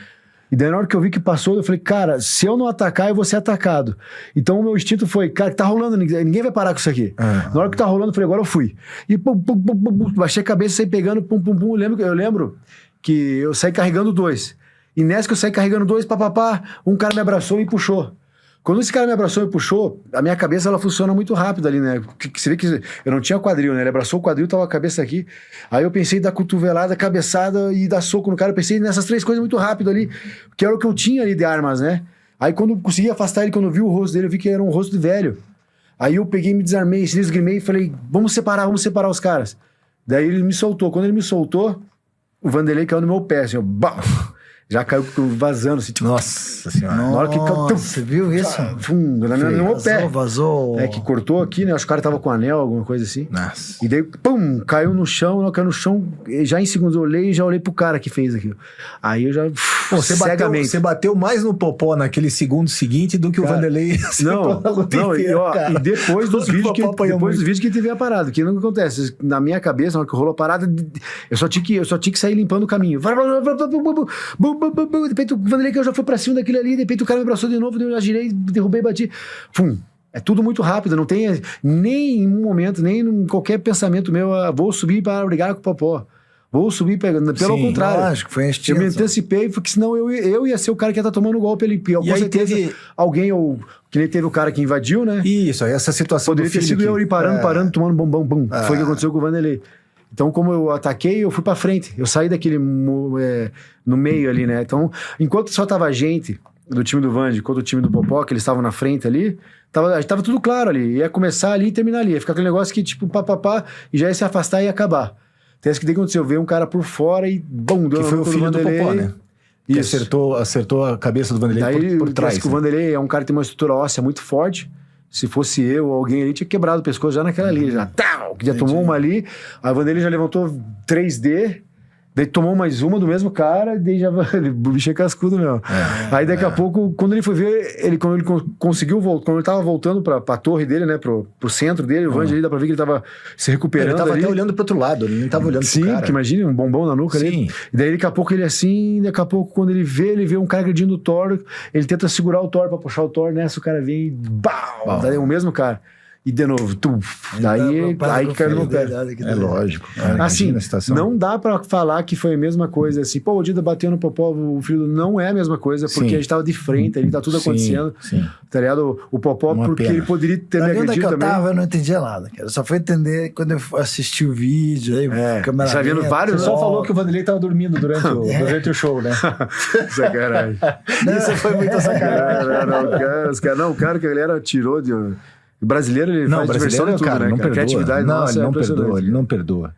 E daí na hora que eu vi que passou, eu falei, cara, se eu não atacar, eu vou ser atacado. Então o meu instinto foi, cara, tá rolando, ninguém vai parar com isso aqui. Na hora que tá rolando, eu falei, agora eu fui. E pum, pum, pum, pum, baixei a cabeça, saí pegando, pum, pum, pum. Eu lembro que eu saí carregando 2. E nessa que eu saí carregando 2, um cara me abraçou e me puxou. Quando esse cara me abraçou e puxou, a minha cabeça ela funciona muito rápido ali, né? Você vê que eu não tinha quadril, né? Ele abraçou o quadril, tava a cabeça aqui. Aí eu pensei em dar cotovelada, cabeçada e dar soco no cara. Eu pensei nessas 3 coisas muito rápido ali, que era o que eu tinha ali de armas, né? Aí quando eu consegui afastar ele, quando eu vi o rosto dele, eu vi que era um rosto de velho. Aí eu peguei, me desarmei, esgrimei e falei, vamos separar os caras. Daí ele me soltou. Quando ele me soltou, o Vanderlei caiu no meu pé, assim, ó. Já caiu vazando, assim, tipo,
nossa senhora.
Na hora que
você viu isso?
No meu pé.
Vazou.
Que cortou aqui, né? Acho que o cara tava com anel, alguma coisa assim.
Nossa.
E daí, pum, caiu no chão, já em segundos eu olhei e já olhei pro cara que fez aquilo. Aí eu já
Pô, você bateu mais no Popó naquele segundo seguinte do que o Vanderlei.
E depois dos vídeos que teve a parada. Que não acontece? Na minha cabeça, na hora que rolou a parada, eu só tinha que sair limpando o caminho. De repente o Vanderlei que eu já fui pra cima daquele ali, de repente o cara me abraçou de novo, eu já girei, derrubei, bati. Fum. É tudo muito rápido, não tem nem em um momento, nem em qualquer pensamento meu, vou subir para brigar com o Popó. Vou subir pegando. Pelo contrário.
Lógico, foi
eu me antecipei, porque senão eu ia ser o cara que ia estar tomando golpe ali. Com certeza, alguém, que nem teve o cara que invadiu, né?
Isso, essa situação
poderia ter sido eu ali parando, tomando bombom. Foi o que aconteceu com o Vanderlei. Então, como eu ataquei, eu fui pra frente. Eu saí daquele no meio ali, né? Então, enquanto só tava gente do time do Vandy, quanto o time do Popó, que eles estavam na frente ali, tava tudo claro ali. Ia começar ali e terminar ali. Ia ficar aquele negócio que, tipo, e já ia se afastar e ia acabar. Até isso que aconteceu. Veio um cara por fora e, bum, deu
que foi o filho do Popó, né? Que acertou a cabeça do Vanderlei por trás.
Que o Vanderlei é um cara que tem uma estrutura óssea muito forte. Se fosse eu ou alguém ali, tinha quebrado o pescoço já naquela ali. Já tomou uma ali. Aí o Vanderlei já levantou 3D. Daí tomou mais uma do mesmo cara, daí já o bicho é cascudo mesmo. Aí daqui a pouco, quando ele foi ver, quando ele conseguiu voltar, quando ele tava voltando pra torre dele, né, pro centro dele, o Vandy ali, dá pra ver que ele tava se recuperando.
Ele tava
ali.
até olhando pro outro lado, ele nem tava olhando pro cara.
Sim, porque imagina, um bombom na nuca ali. E daí daqui a pouco ele assim, daqui a pouco quando ele vê um cara agredindo o Thor, ele tenta segurar o Thor pra puxar o Thor, nessa o cara vem e BAU! Daí é o mesmo cara. E de novo, daí que caiu no meu pé.
É lógico.
Assim, não dá pra falar que foi a mesma coisa, assim, pô, o Dida bateu no Popó, o filho não é a mesma coisa, porque a gente tava de frente ali, tá tudo acontecendo, tá ligado? O Popó, porque ele poderia ter me agredido também.
Eu não entendia nada, cara, eu só fui entender quando eu assisti o vídeo, aí câmera
já vendo vários...
Você só falou que o Vanderlei tava dormindo durante o show, né?
Sacanagem.
Isso foi muita sacanagem.
O cara que a galera tirou de... O brasileiro, ele faz diversão de tudo,
cara,
né?
Não perdoa.
Criatividade nossa,
ele não perdoa.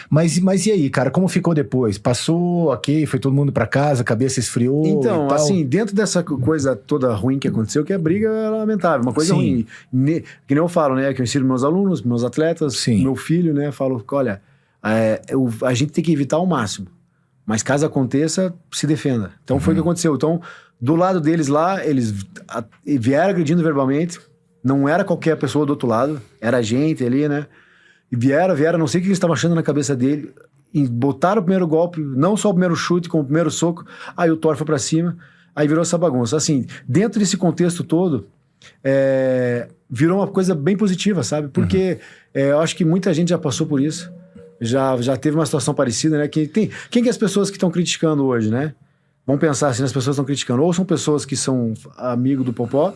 Mas e aí, cara, como ficou depois? Passou, ok, foi todo mundo pra casa, a cabeça esfriou.
Então, assim, dentro dessa coisa toda ruim que aconteceu, que a briga é lamentável, uma coisa ruim. Que nem eu falo, né? Que eu ensino meus alunos, meus atletas, meu filho, né? Falo, olha, a gente tem que evitar ao máximo. Mas caso aconteça, se defenda. Então foi o que aconteceu. Então, do lado deles lá, eles vieram agredindo verbalmente. Não era qualquer pessoa do outro lado, era a gente ali, né? E vieram, não sei o que eles estavam achando na cabeça dele, e botaram o primeiro golpe, não só o primeiro chute, como o primeiro soco, aí o Thor foi pra cima, aí virou essa bagunça. Assim, dentro desse contexto todo, virou uma coisa bem positiva, sabe? Porque eu acho que muita gente já passou por isso, já teve uma situação parecida, né? Quem que é as pessoas que estão criticando hoje, né? Vamos pensar assim, as pessoas estão criticando, ou são pessoas que são amigos do Popó,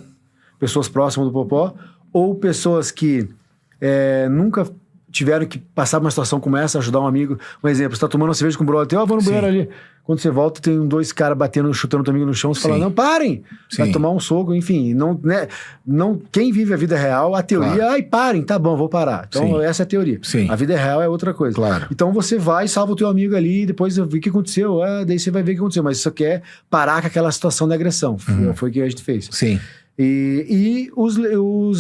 pessoas próximas do Popó, ou pessoas que nunca tiveram que passar por uma situação como essa, ajudar um amigo. Um exemplo, você tá tomando uma cerveja com o brother, vou no banheiro ali. Quando você volta, tem 2 caras batendo, chutando o teu amigo no chão, você fala, não, parem! Vai tomar um soco, enfim. Quem vive a vida real, a teoria, parem, tá bom, vou parar. Então, essa é a teoria. A vida real é outra coisa.
Claro.
Então, você vai, salva o teu amigo ali, e depois vê o que aconteceu, daí você vai ver o que aconteceu. Mas isso quer parar com aquela situação de agressão. Foi o que a gente fez.
Sim.
E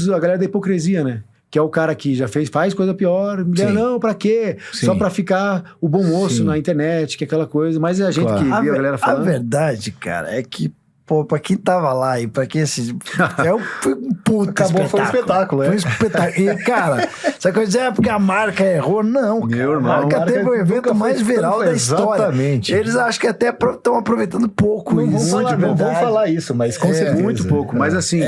a galera da hipocrisia, né? Que é o cara que já faz coisa pior, não, pra quê? Só pra ficar o bom moço na internet, que é aquela coisa. Mas é a gente que viu a galera falando.
A verdade, cara, é que, pô, pra quem tava lá e pra quem foi um puta espetáculo.
Foi um espetáculo,
Foi um espetáculo. E, cara, essa coisa porque a marca errou, não.
Meu irmão.
A marca teve o evento mais viral da história.
Exatamente.
Eles acham que até estão aproveitando pouco isso.
Não vou falar isso, mas com certeza.
Muito pouco, mas assim...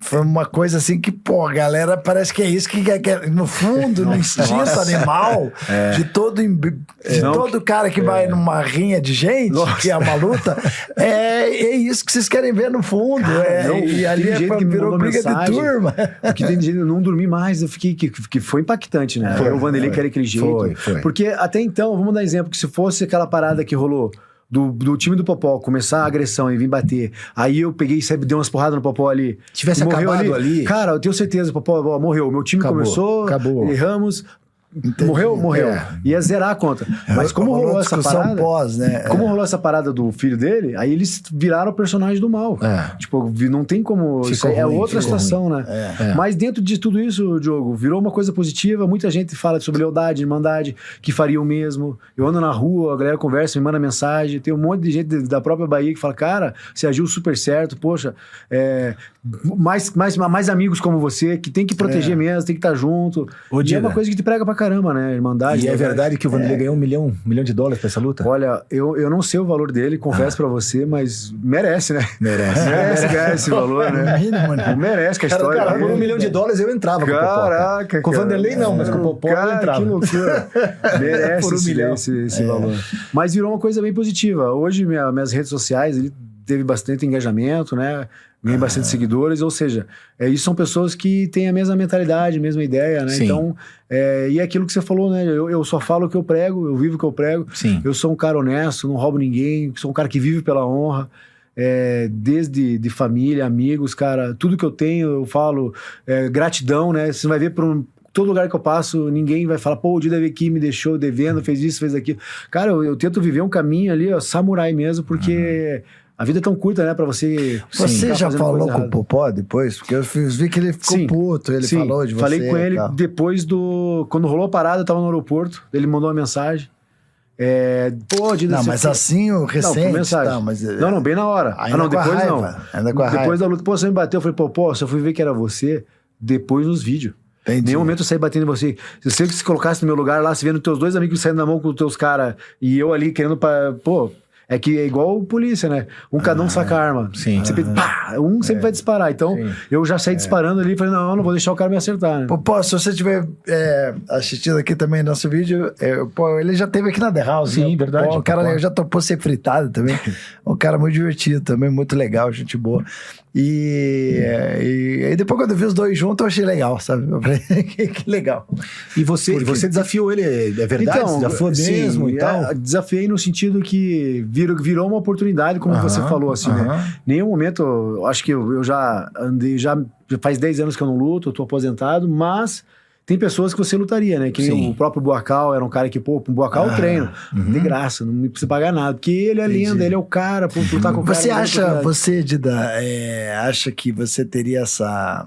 Foi uma coisa assim que, pô, a galera parece que é isso que no fundo, no instinto animal de todo cara que vai numa rinha de gente, que é uma luta, é isso que vocês querem ver no fundo. E ali virou briga de turma.
Porque tem gente, eu não dormi mais, eu fiquei que foi impactante, né? O Vanderlei que era aquele jeito.
Foi.
Porque até então, vamos dar exemplo, que se fosse aquela parada que rolou do time do Popó começar a agressão e vir bater, aí eu peguei e dei umas porradas no Popó ali.
Tivesse acabado ali.
Cara, eu tenho certeza, o Popó morreu. Meu time começou, erramos,
Entendi.
Morreu.
É.
Ia zerar a conta. Mas como rolou essa
discussão
parada...
pós, né?
Como rolou essa parada do filho dele, aí eles viraram o personagem do mal. Tipo, não tem como... Isso aí é outra situação, né? Mas dentro de tudo isso, Diogo, virou uma coisa positiva. Muita gente fala sobre lealdade, irmandade, que faria o mesmo. Eu ando na rua, a galera conversa, me manda mensagem. Tem um monte de gente da própria Bahia que fala, cara, você agiu super certo, poxa, mais amigos como você, que tem que proteger mesmo, tem que estar junto. E é uma coisa que te prega pra caramba, né? Irmandade.
E é verdade que o Vanderlei ganhou $1 milhão pra essa luta?
Olha, eu não sei o valor dele, confesso pra você, mas merece, né? Merece ganhar esse valor, né? Merece que a história...
Cara, por $1 milhão eu entrava com o Popó.
Caraca,
com o Vanderlei não, mas com o Popó eu entrava.
Que loucura. Merece esse valor. Mas virou uma coisa bem positiva. Hoje, minhas redes sociais, ele teve bastante engajamento, né? Ganhei bastante seguidores, ou seja, isso são pessoas que têm a mesma mentalidade, a mesma ideia, né?
Sim.
Então, e é aquilo que você falou, né? Eu só falo o que eu prego, eu vivo o que eu prego.
Sim.
Eu sou um cara honesto, não roubo ninguém, sou um cara que vive pela honra. Desde de família, amigos, cara, tudo que eu tenho, eu falo gratidão, né? Você vai ver todo lugar que eu passo, ninguém vai falar, pô, o Dida veio aqui, me deixou devendo, fez isso, fez aquilo. Cara, eu tento viver um caminho ali, ó, samurai mesmo, porque a vida é tão curta, né, pra você...
Você já falou com o Popó depois? Porque eu vi que ele ficou puto, ele falou de você.
Falei com ele depois quando rolou a parada, eu tava no aeroporto, ele mandou uma mensagem. Pô, Dida,
não, mas assim, o recente...
Não, mensagem. Não, bem na hora.
Ainda
depois
raiva,
não.
Ainda com a
depois da luta, pô, você me bateu, eu falei, pô, só fui ver que era você depois nos vídeos. Em nenhum momento eu saí batendo em você. Se você se colocasse no meu lugar lá, se vendo teus dois amigos saindo na mão com os teus caras e eu ali querendo pô, é que é igual polícia, né? Cada um saca a arma.
Sim.
Sempre vai disparar. Então, eu já saí disparando ali e falei, não vou deixar o cara me acertar, né?
Pô, se você tiver assistindo aqui também nosso vídeo, ele já teve aqui na The House.
Sim, verdade.
O cara já topou ser fritado também. Um cara muito divertido também, muito legal, gente boa. E aí depois quando eu vi os dois juntos, eu achei legal, sabe? Eu falei, que legal.
E você desafiou ele, é verdade?
Então,
desafiou mesmo e tal?
Desafiei no sentido que virou uma oportunidade, como você falou, assim, né? Nenhum momento, eu acho que eu já andei, já faz 10 anos que eu não luto, eu tô aposentado, mas... Tem pessoas que você lutaria, né? Que o próprio Buacal era um cara que, pô, o Buacal eu treino. De graça, não me precisa pagar nada. Porque ele é lenda, ele é o cara, pô, lutar com o cara.
Você acha, Dida, acha que você teria essa...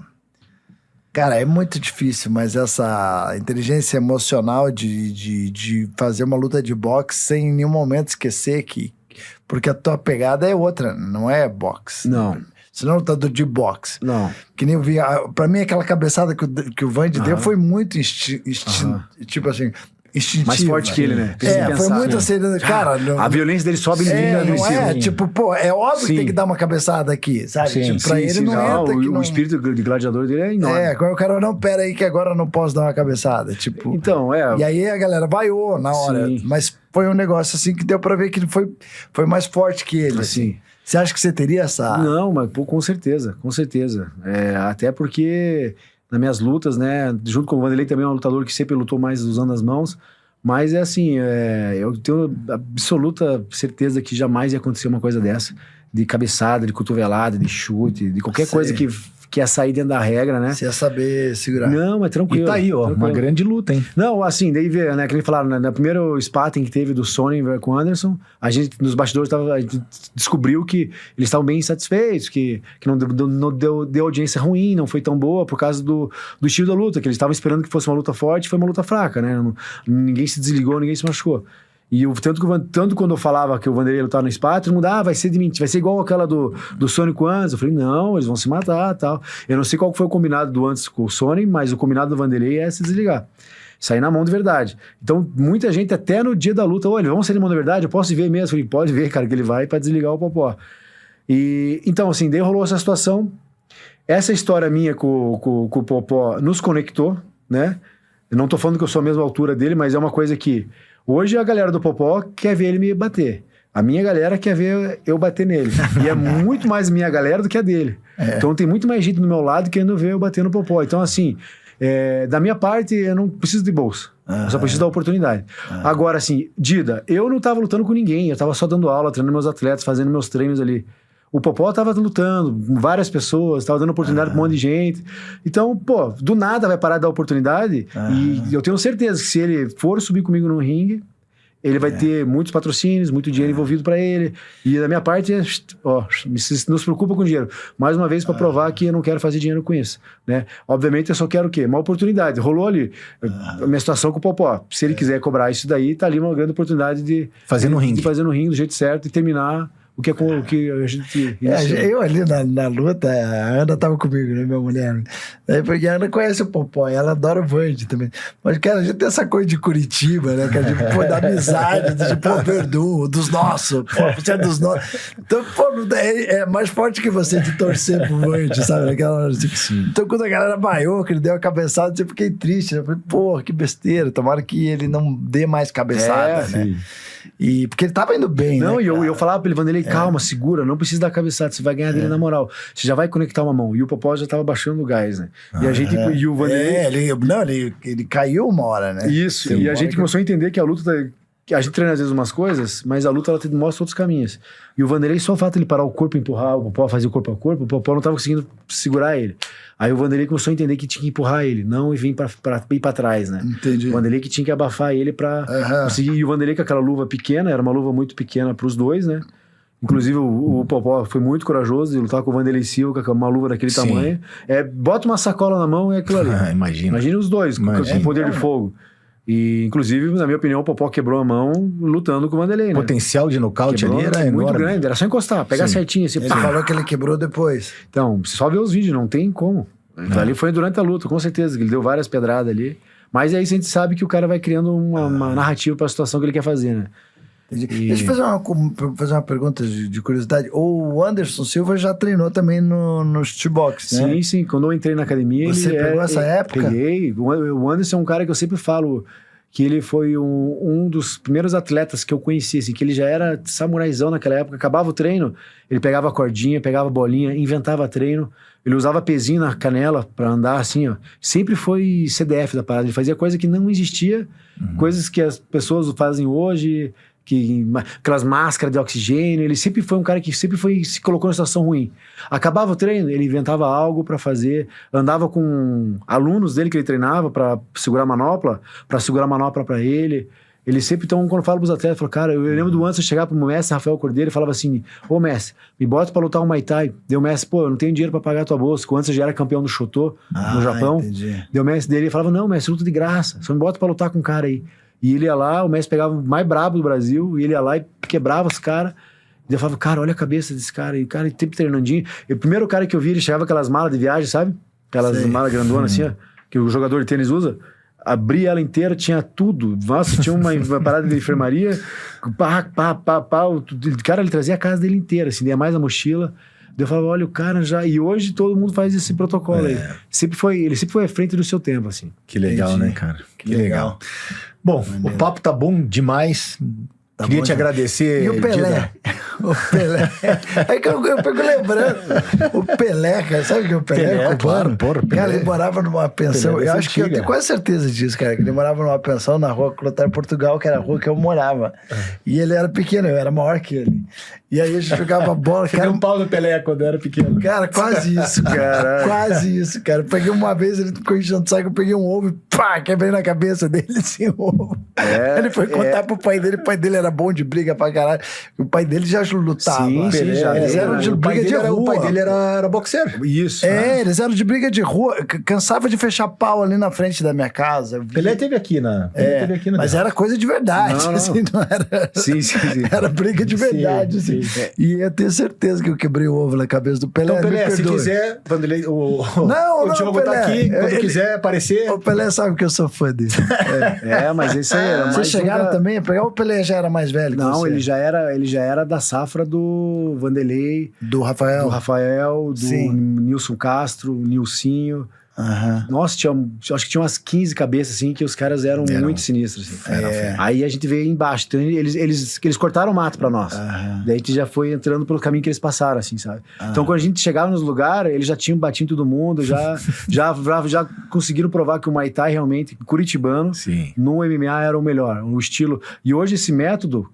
Cara, é muito difícil, mas essa inteligência emocional de fazer uma luta de boxe sem em nenhum momento esquecer que... Porque a tua pegada é outra, não é boxe.
Não.
Você não é lutador de boxe.
Não.
Que nem eu vi. Pra mim, aquela cabeçada que o Vandy deu foi muito tipo assim, instintiva.
Mais forte que ele, né?
Foi muito assim, cara...
A violência dele sobe e ele
agressivo. Tipo, pô, é óbvio que tem que dar uma cabeçada aqui, sabe? Pra ele não entra que
o espírito de gladiador dele é enorme.
Agora o cara, não, pera aí que agora eu não posso dar uma cabeçada, tipo...
Então,
E aí a galera vaiou na hora, mas foi um negócio assim que deu pra ver que ele foi mais forte que ele, assim. Você acha que você teria essa...
Não, mas pô, com certeza. Até porque nas minhas lutas, né, junto com o Vanderlei também é um lutador que sempre lutou mais usando as mãos, mas é assim, eu tenho absoluta certeza que jamais ia acontecer uma coisa dessa, de cabeçada, de cotovelada, de chute, de qualquer coisa que ia sair dentro da regra, né?
Você ia saber segurar.
Não, mas tranquilo.
E tá aí, ó, uma grande luta, hein?
Não, assim, daí, né, que nem falaram, na primeiro sparring que teve do Sony com o Anderson, a gente, nos bastidores, a gente descobriu que eles estavam bem insatisfeitos, que não deu audiência ruim, não foi tão boa por causa do estilo da luta, que eles estavam esperando que fosse uma luta forte, foi uma luta fraca, né? Ninguém se desligou, ninguém se machucou. E tanto quando eu falava que o Vanderlei lutava no spa, todo mundo, vai ser de mentira, vai ser igual aquela do Sony com o Anderson. Eu falei, não, eles vão se matar e tal. Eu não sei qual foi o combinado do Anderson com o Sony, mas o combinado do Vanderlei é se desligar. Sair na mão de verdade. Então, muita gente, até no dia da luta, olha, vamos sair na mão de verdade? Eu posso ver mesmo? Eu falei, pode ver, cara, que ele vai pra desligar o Popó. E, então, assim, daí rolou essa situação. Essa história minha com o Popó nos conectou, né? Eu não tô falando que eu sou a mesma altura dele, mas é uma coisa que... Hoje a galera do Popó quer ver ele me bater. A minha galera quer ver eu bater nele. E é muito mais minha galera do que a dele. Então tem muito mais gente do meu lado querendo ver eu bater no Popó. Então assim, da minha parte eu não preciso de bolsa. Eu só preciso da oportunidade. Agora assim, Dida, eu não tava lutando com ninguém. Eu tava só dando aula, treinando meus atletas, fazendo meus treinos ali. O Popó tava lutando com várias pessoas, tava dando oportunidade pra um monte de gente. Então, pô, do nada vai parar de dar oportunidade. E eu tenho certeza que se ele for subir comigo no ringue, ele vai ter muitos patrocínios, muito dinheiro envolvido pra ele. E da minha parte, ó, não se preocupa com dinheiro. Mais uma vez, pra provar que eu não quero fazer dinheiro com isso, né? Obviamente, eu só quero o quê? Uma oportunidade. Rolou ali a minha situação com o Popó. Se ele quiser cobrar isso daí, tá ali uma grande oportunidade de
Fazer no ringue.
de fazer no ringue do jeito certo e terminar o que a gente...
Eu ali na luta, a Ana tava comigo, né, minha mulher. Daí, porque a Ana conhece o Popó e ela adora o Vande também. Mas, cara, a gente tem essa coisa de Curitiba, né? Que a gente, pô, da amizade, de, pô, Verdun, dos nossos, pô, você é dos nossos. Então, pô, é mais forte que você de torcer pro Vande, sabe? Naquela hora, tipo, então, quando a galera vaiou, que ele deu a cabeçada, eu fiquei triste, né? Eu falei, pô, que besteira, tomara que ele não dê mais cabeçada, né? E, porque ele tava indo bem,
não,
né?
E eu falava pra ele, Vanderlei, calma, segura, não precisa dar cabeçada, você vai ganhar dele na moral. Você já vai conectar uma mão. E o Popó já tava baixando o gás, né? E a gente, e o Vanderlei...
ele caiu uma hora, né?
Isso, e a gente começou a entender que a luta... Que a gente treina às vezes umas coisas, mas a luta ela te mostra outros caminhos. E o Vanderlei, só o fato de ele parar o corpo e empurrar o Popó, fazer o corpo a corpo, o Popó não tava conseguindo segurar ele. Aí o Vanderlei começou a entender que tinha que empurrar ele, não vir pra ir pra trás, né?
Entendi.
O Vanderlei que tinha que abafar ele pra conseguir. E o Vanderlei com aquela luva pequena, era uma luva muito pequena pros dois, né? Inclusive o Popó foi muito corajoso de lutar com o Vanderlei Silva, com uma luva daquele tamanho. Bota uma sacola na mão e é aquilo ali. Imagina os dois, com poder de fogo. E, inclusive, na minha opinião, o Popó quebrou a mão lutando com o Vanderlei, né?
O potencial de nocaute ali era
muito
enorme.
grande, era só encostar, pegar certinho assim.
Ele falou que ele quebrou depois.
Então, você só vê os vídeos, não tem como. Ali foi durante a luta, com certeza, que ele deu várias pedradas ali. Mas aí a gente sabe que o cara vai criando uma narrativa para a situação que ele quer fazer, né?
Deixa eu fazer uma pergunta de curiosidade. O Anderson Silva já treinou também no shootbox, né?
Sim. Quando eu entrei na academia...
Você pegou essa época?
Peguei. O Anderson é um cara que eu sempre falo que ele foi um dos primeiros atletas que eu conheci, assim, que ele já era samuraizão naquela época. Acabava o treino, ele pegava a cordinha, pegava a bolinha, inventava treino. Ele usava pezinho na canela pra andar assim, ó. Sempre foi CDF da parada. Ele fazia coisa que não existia, coisas que as pessoas fazem hoje... aquelas máscaras de oxigênio, ele sempre foi um cara que sempre se colocou numa situação ruim. Acabava o treino, ele inventava algo para fazer, andava com alunos dele que ele treinava para segurar a manopla para ele. Ele sempre, então, quando eu falo pros atletas, falou, cara, eu lembro do Anderson chegar pro mestre Rafael Cordeiro e falava assim, ô mestre, me bota pra lutar um Muay Thai. Deu mestre, pô, eu não tenho dinheiro pra pagar a tua bolsa, que o Anderson já era campeão do Shotô no Japão. Entendi. Deu mestre dele e falava, não, mestre, luta de graça, só me bota pra lutar com um cara aí. E ele ia lá, o mestre pegava o mais brabo do Brasil, e ele ia lá e quebrava os caras. E eu falava, cara, olha a cabeça desse cara. E o cara sempre treinandinho. E o primeiro cara que eu vi, ele chegava aquelas malas de viagem, sabe? Aquelas malas grandonas assim, ó, que o jogador de tênis usa. Abria ela inteira, tinha tudo. Nossa, tinha uma parada de enfermaria. O cara, ele trazia a casa dele inteira, assim, ia mais a mochila. Eu falava, olha, o cara já... E hoje todo mundo faz esse protocolo aí. Ele sempre foi à frente do seu tempo, assim.
Que legal, né, cara? Que legal. Bom, o papo tá bom demais. Queria te agradecer.
E o Pelé? O Pelé. É que eu pego lembrando. O Pelé, cara, sabe o que é o Pelé?
Claro,
cara, ele morava numa pensão.
Pelé,
eu acho que eu tenho quase certeza disso, cara. Que ele morava numa pensão na rua Clotário Portugal, que era a rua que eu morava. E ele era pequeno, eu era maior que ele. E aí a gente jogava bola.
Cara, um pau no Pelé quando eu era pequeno.
Cara, quase isso, cara. Quase isso, cara. Eu peguei uma vez, ele ficou enchendo o saco, eu peguei um ovo e pá, quebrei na cabeça dele assim, o ovo. Ele foi contar pro pai dele, o pai dele era bom de briga pra caralho. O pai dele já lutava.
Sim, já.
Eles eram de briga de rua.
O pai dele era boxeiro.
Isso.
Eles eram de briga de rua. Cansava de fechar pau ali na frente da minha casa.
Pelé teve aqui na...
mas era coisa de verdade.
Não.
Assim, não era...
Sim.
Era briga de verdade, assim. E eu tenho certeza que eu quebrei o ovo na cabeça do Pelé.
Então, Pelé, se quiser, Vanderlei, o Diogo
Pelé,
tá aqui, quando quiser aparecer.
O Pelé sabe que eu sou fã dele.
Mas esse aí era mais...
Vocês chegaram também a pegar, o Pelé já era mais velho?
Não, ele já era da safra do Vanderlei,
do Rafael,
do Nilson Castro, Nilcinho. Nossa, acho que tinha umas 15 cabeças, assim, que os caras eram muito sinistros. Assim. Aí a gente veio embaixo. Então eles cortaram o mato pra nós. Daí a gente já foi entrando pelo caminho que eles passaram, assim, sabe? Então quando a gente chegava nos lugares, eles já tinham batido todo mundo, já conseguiram provar que o Muay Thai realmente, curitibano, no MMA era o melhor, o estilo. E hoje esse método,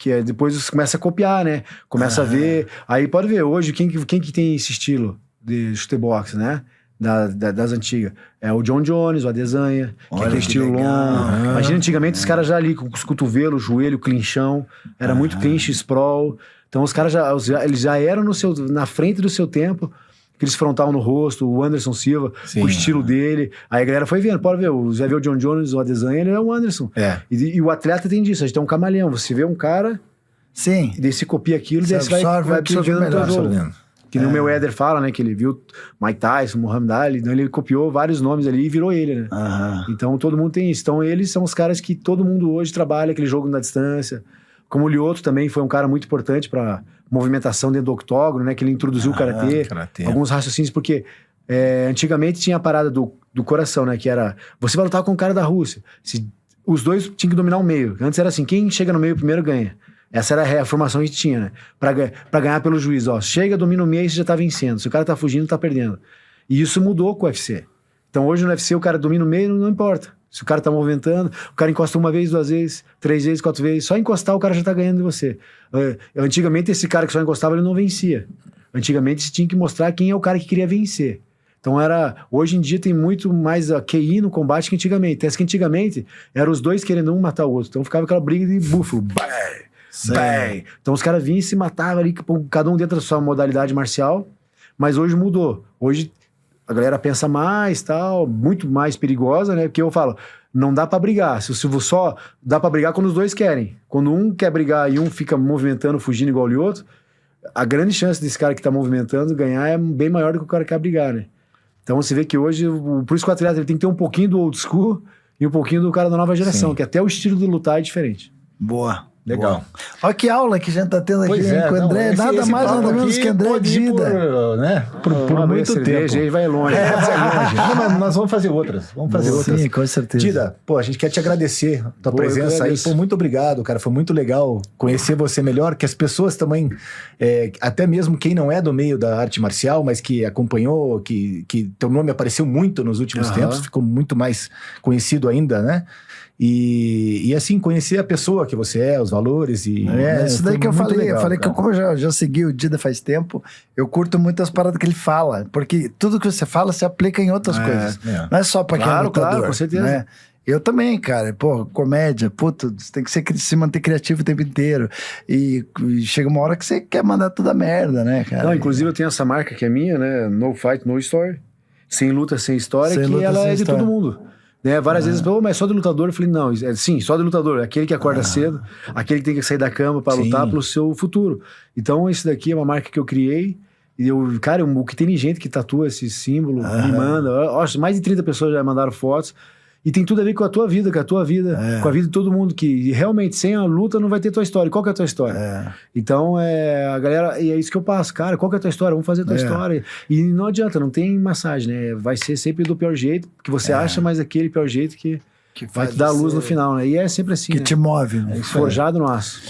Que é, depois você começa a copiar, né? Começa a ver. Aí pode ver, hoje, quem que tem esse estilo de chutebox, né? Das antigas. É o John Jones, o Adesanya, que tem estilo longo. Imagina antigamente os caras já ali com os cotovelos, joelho, clinchão. Era muito clinch, sprawl. Então os caras eles já eram na frente do seu tempo. Aqueles frontal no rosto, o Anderson Silva, com o estilo dele. Aí a galera foi vendo, pode ver, já viu o John Jones, o Adesanya, ele é o Anderson. E o atleta tem disso, a gente tem um camaleão. Você vê um cara,
Sim.
E daí você copia aquilo,
Você
daí você vai absorvendo no teu jogo. Que nem o meu Éder fala, né? Que ele viu Mike Tyson, Muhammad Ali, então ele copiou vários nomes ali e virou ele, né? Então todo mundo tem isso. Então eles são os caras que todo mundo hoje trabalha, aquele jogo na distância. Como o Lyoto também foi um cara muito importante pra movimentação dentro do octógono, né? Que ele introduziu o karatê. Alguns raciocínios, porque antigamente tinha a parada do coração, né? Que era, você vai lutar com o cara da Rússia. Os dois tinham que dominar o meio. Antes era assim, quem chega no meio primeiro ganha. Essa era a formação que a gente tinha, né? Pra ganhar pelo juiz, ó. Chega, domina o meio e você já tá vencendo. Se o cara tá fugindo, tá perdendo. E isso mudou com o UFC. Então hoje no UFC o cara domina o meio, não importa. Se o cara tá movimentando, o cara encosta uma vez, 2 vezes, 3 vezes, 4 vezes. Só encostar o cara já tá ganhando de você. Antigamente esse cara que só encostava, ele não vencia. Antigamente você tinha que mostrar quem é o cara que queria vencer. Então hoje em dia tem muito mais QI no combate que antigamente. Até que antigamente eram os dois querendo um matar o outro. Então ficava aquela briga de búfalo. Bang! Então os caras vinham e se matavam ali, cada um dentro da sua modalidade marcial, mas hoje mudou. Hoje a galera pensa mais, tal, muito mais perigosa, né? Porque eu falo, não dá pra brigar. Se só dá pra brigar quando os dois querem. Quando um quer brigar e um fica movimentando, fugindo igual o outro, a grande chance desse cara que tá movimentando ganhar é bem maior do que o cara que quer brigar, né? Então você vê que hoje, por isso que o atleta ele tem que ter um pouquinho do old school e um pouquinho do cara da nova geração, que até o estilo de lutar é diferente.
Boa.
Legal.
Olha que aula que a gente tá tendo aqui com o André. Nada mais, nada menos que André Dida.
Por muito tempo.
Aí vai longe.
Não, mas nós vamos fazer outras.
Sim, com certeza.
Dida, a gente quer te agradecer a tua presença aí. Muito obrigado, cara. Foi muito legal conhecer você melhor, que as pessoas também, até mesmo quem não é do meio da arte marcial, mas que acompanhou, que teu nome apareceu muito nos últimos tempos, ficou muito mais conhecido ainda, né? E assim, conhecer a pessoa que você é, os valores e...
isso daí que eu falei.
Legal,
eu falei que como eu já segui o Dida faz tempo, eu curto muito as paradas que ele fala. Porque tudo que você fala se aplica em outras coisas. Não é só pra quem é lutador.
Claro, com certeza.
Né? Eu também, cara. Comédia, você tem que se manter criativo o tempo inteiro. E chega uma hora que você quer mandar toda a merda, né, cara?
Não, inclusive eu tenho essa marca que é minha, né? No Fight, No Story. Sem luta, sem história, que ela é de todo mundo. Né? Várias vezes, mas só de lutador. Eu falei, não, sim, só de lutador. Aquele que acorda cedo, aquele que tem que sair da cama para lutar pelo seu futuro. Então, isso daqui é uma marca que eu criei. E cara, o que tem gente que tatua esse símbolo, me manda. Mais de 30 pessoas já mandaram fotos. E tem tudo a ver com a tua vida, com a vida de todo mundo, que realmente sem a luta não vai ter tua história. Qual que é a tua história? Então, a galera, e é isso que eu passo, cara, qual que é a tua história? Vamos fazer a tua história. E não adianta, não tem massagem, né? Vai ser sempre do pior jeito que você acha, mas aquele pior jeito que vai te dar a luz no final, né? E é sempre assim,
que te move, né?
Forjado no aço.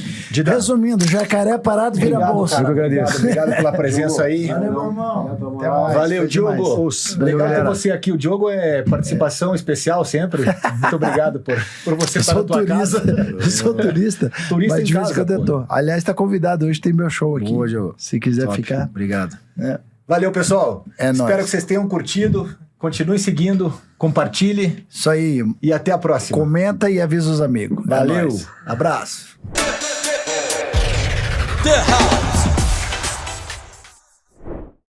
Resumindo, jacaré parado vira bolsa.
Cara, eu que agradeço. Obrigado pela presença aí.
Valeu, meu irmão. Até mais.
Valeu, Diogo. Legal ter
galera.
você aqui. O Diogo é participação especial sempre. Muito obrigado por você estar na tua casa.
Eu sou turista.
Turista
mas
em
de vez
casa,
em quando eu tô. Aliás, tá convidado. Hoje tem meu show aqui.
Boa, Diogo.
Se quiser
Top.
ficar.
Obrigado.
Valeu, pessoal.
Espero
que vocês tenham curtido. Continue seguindo, compartilhe.
Isso aí.
E até a próxima.
Comenta e avisa os amigos.
Valeu.
Abraço.
The House.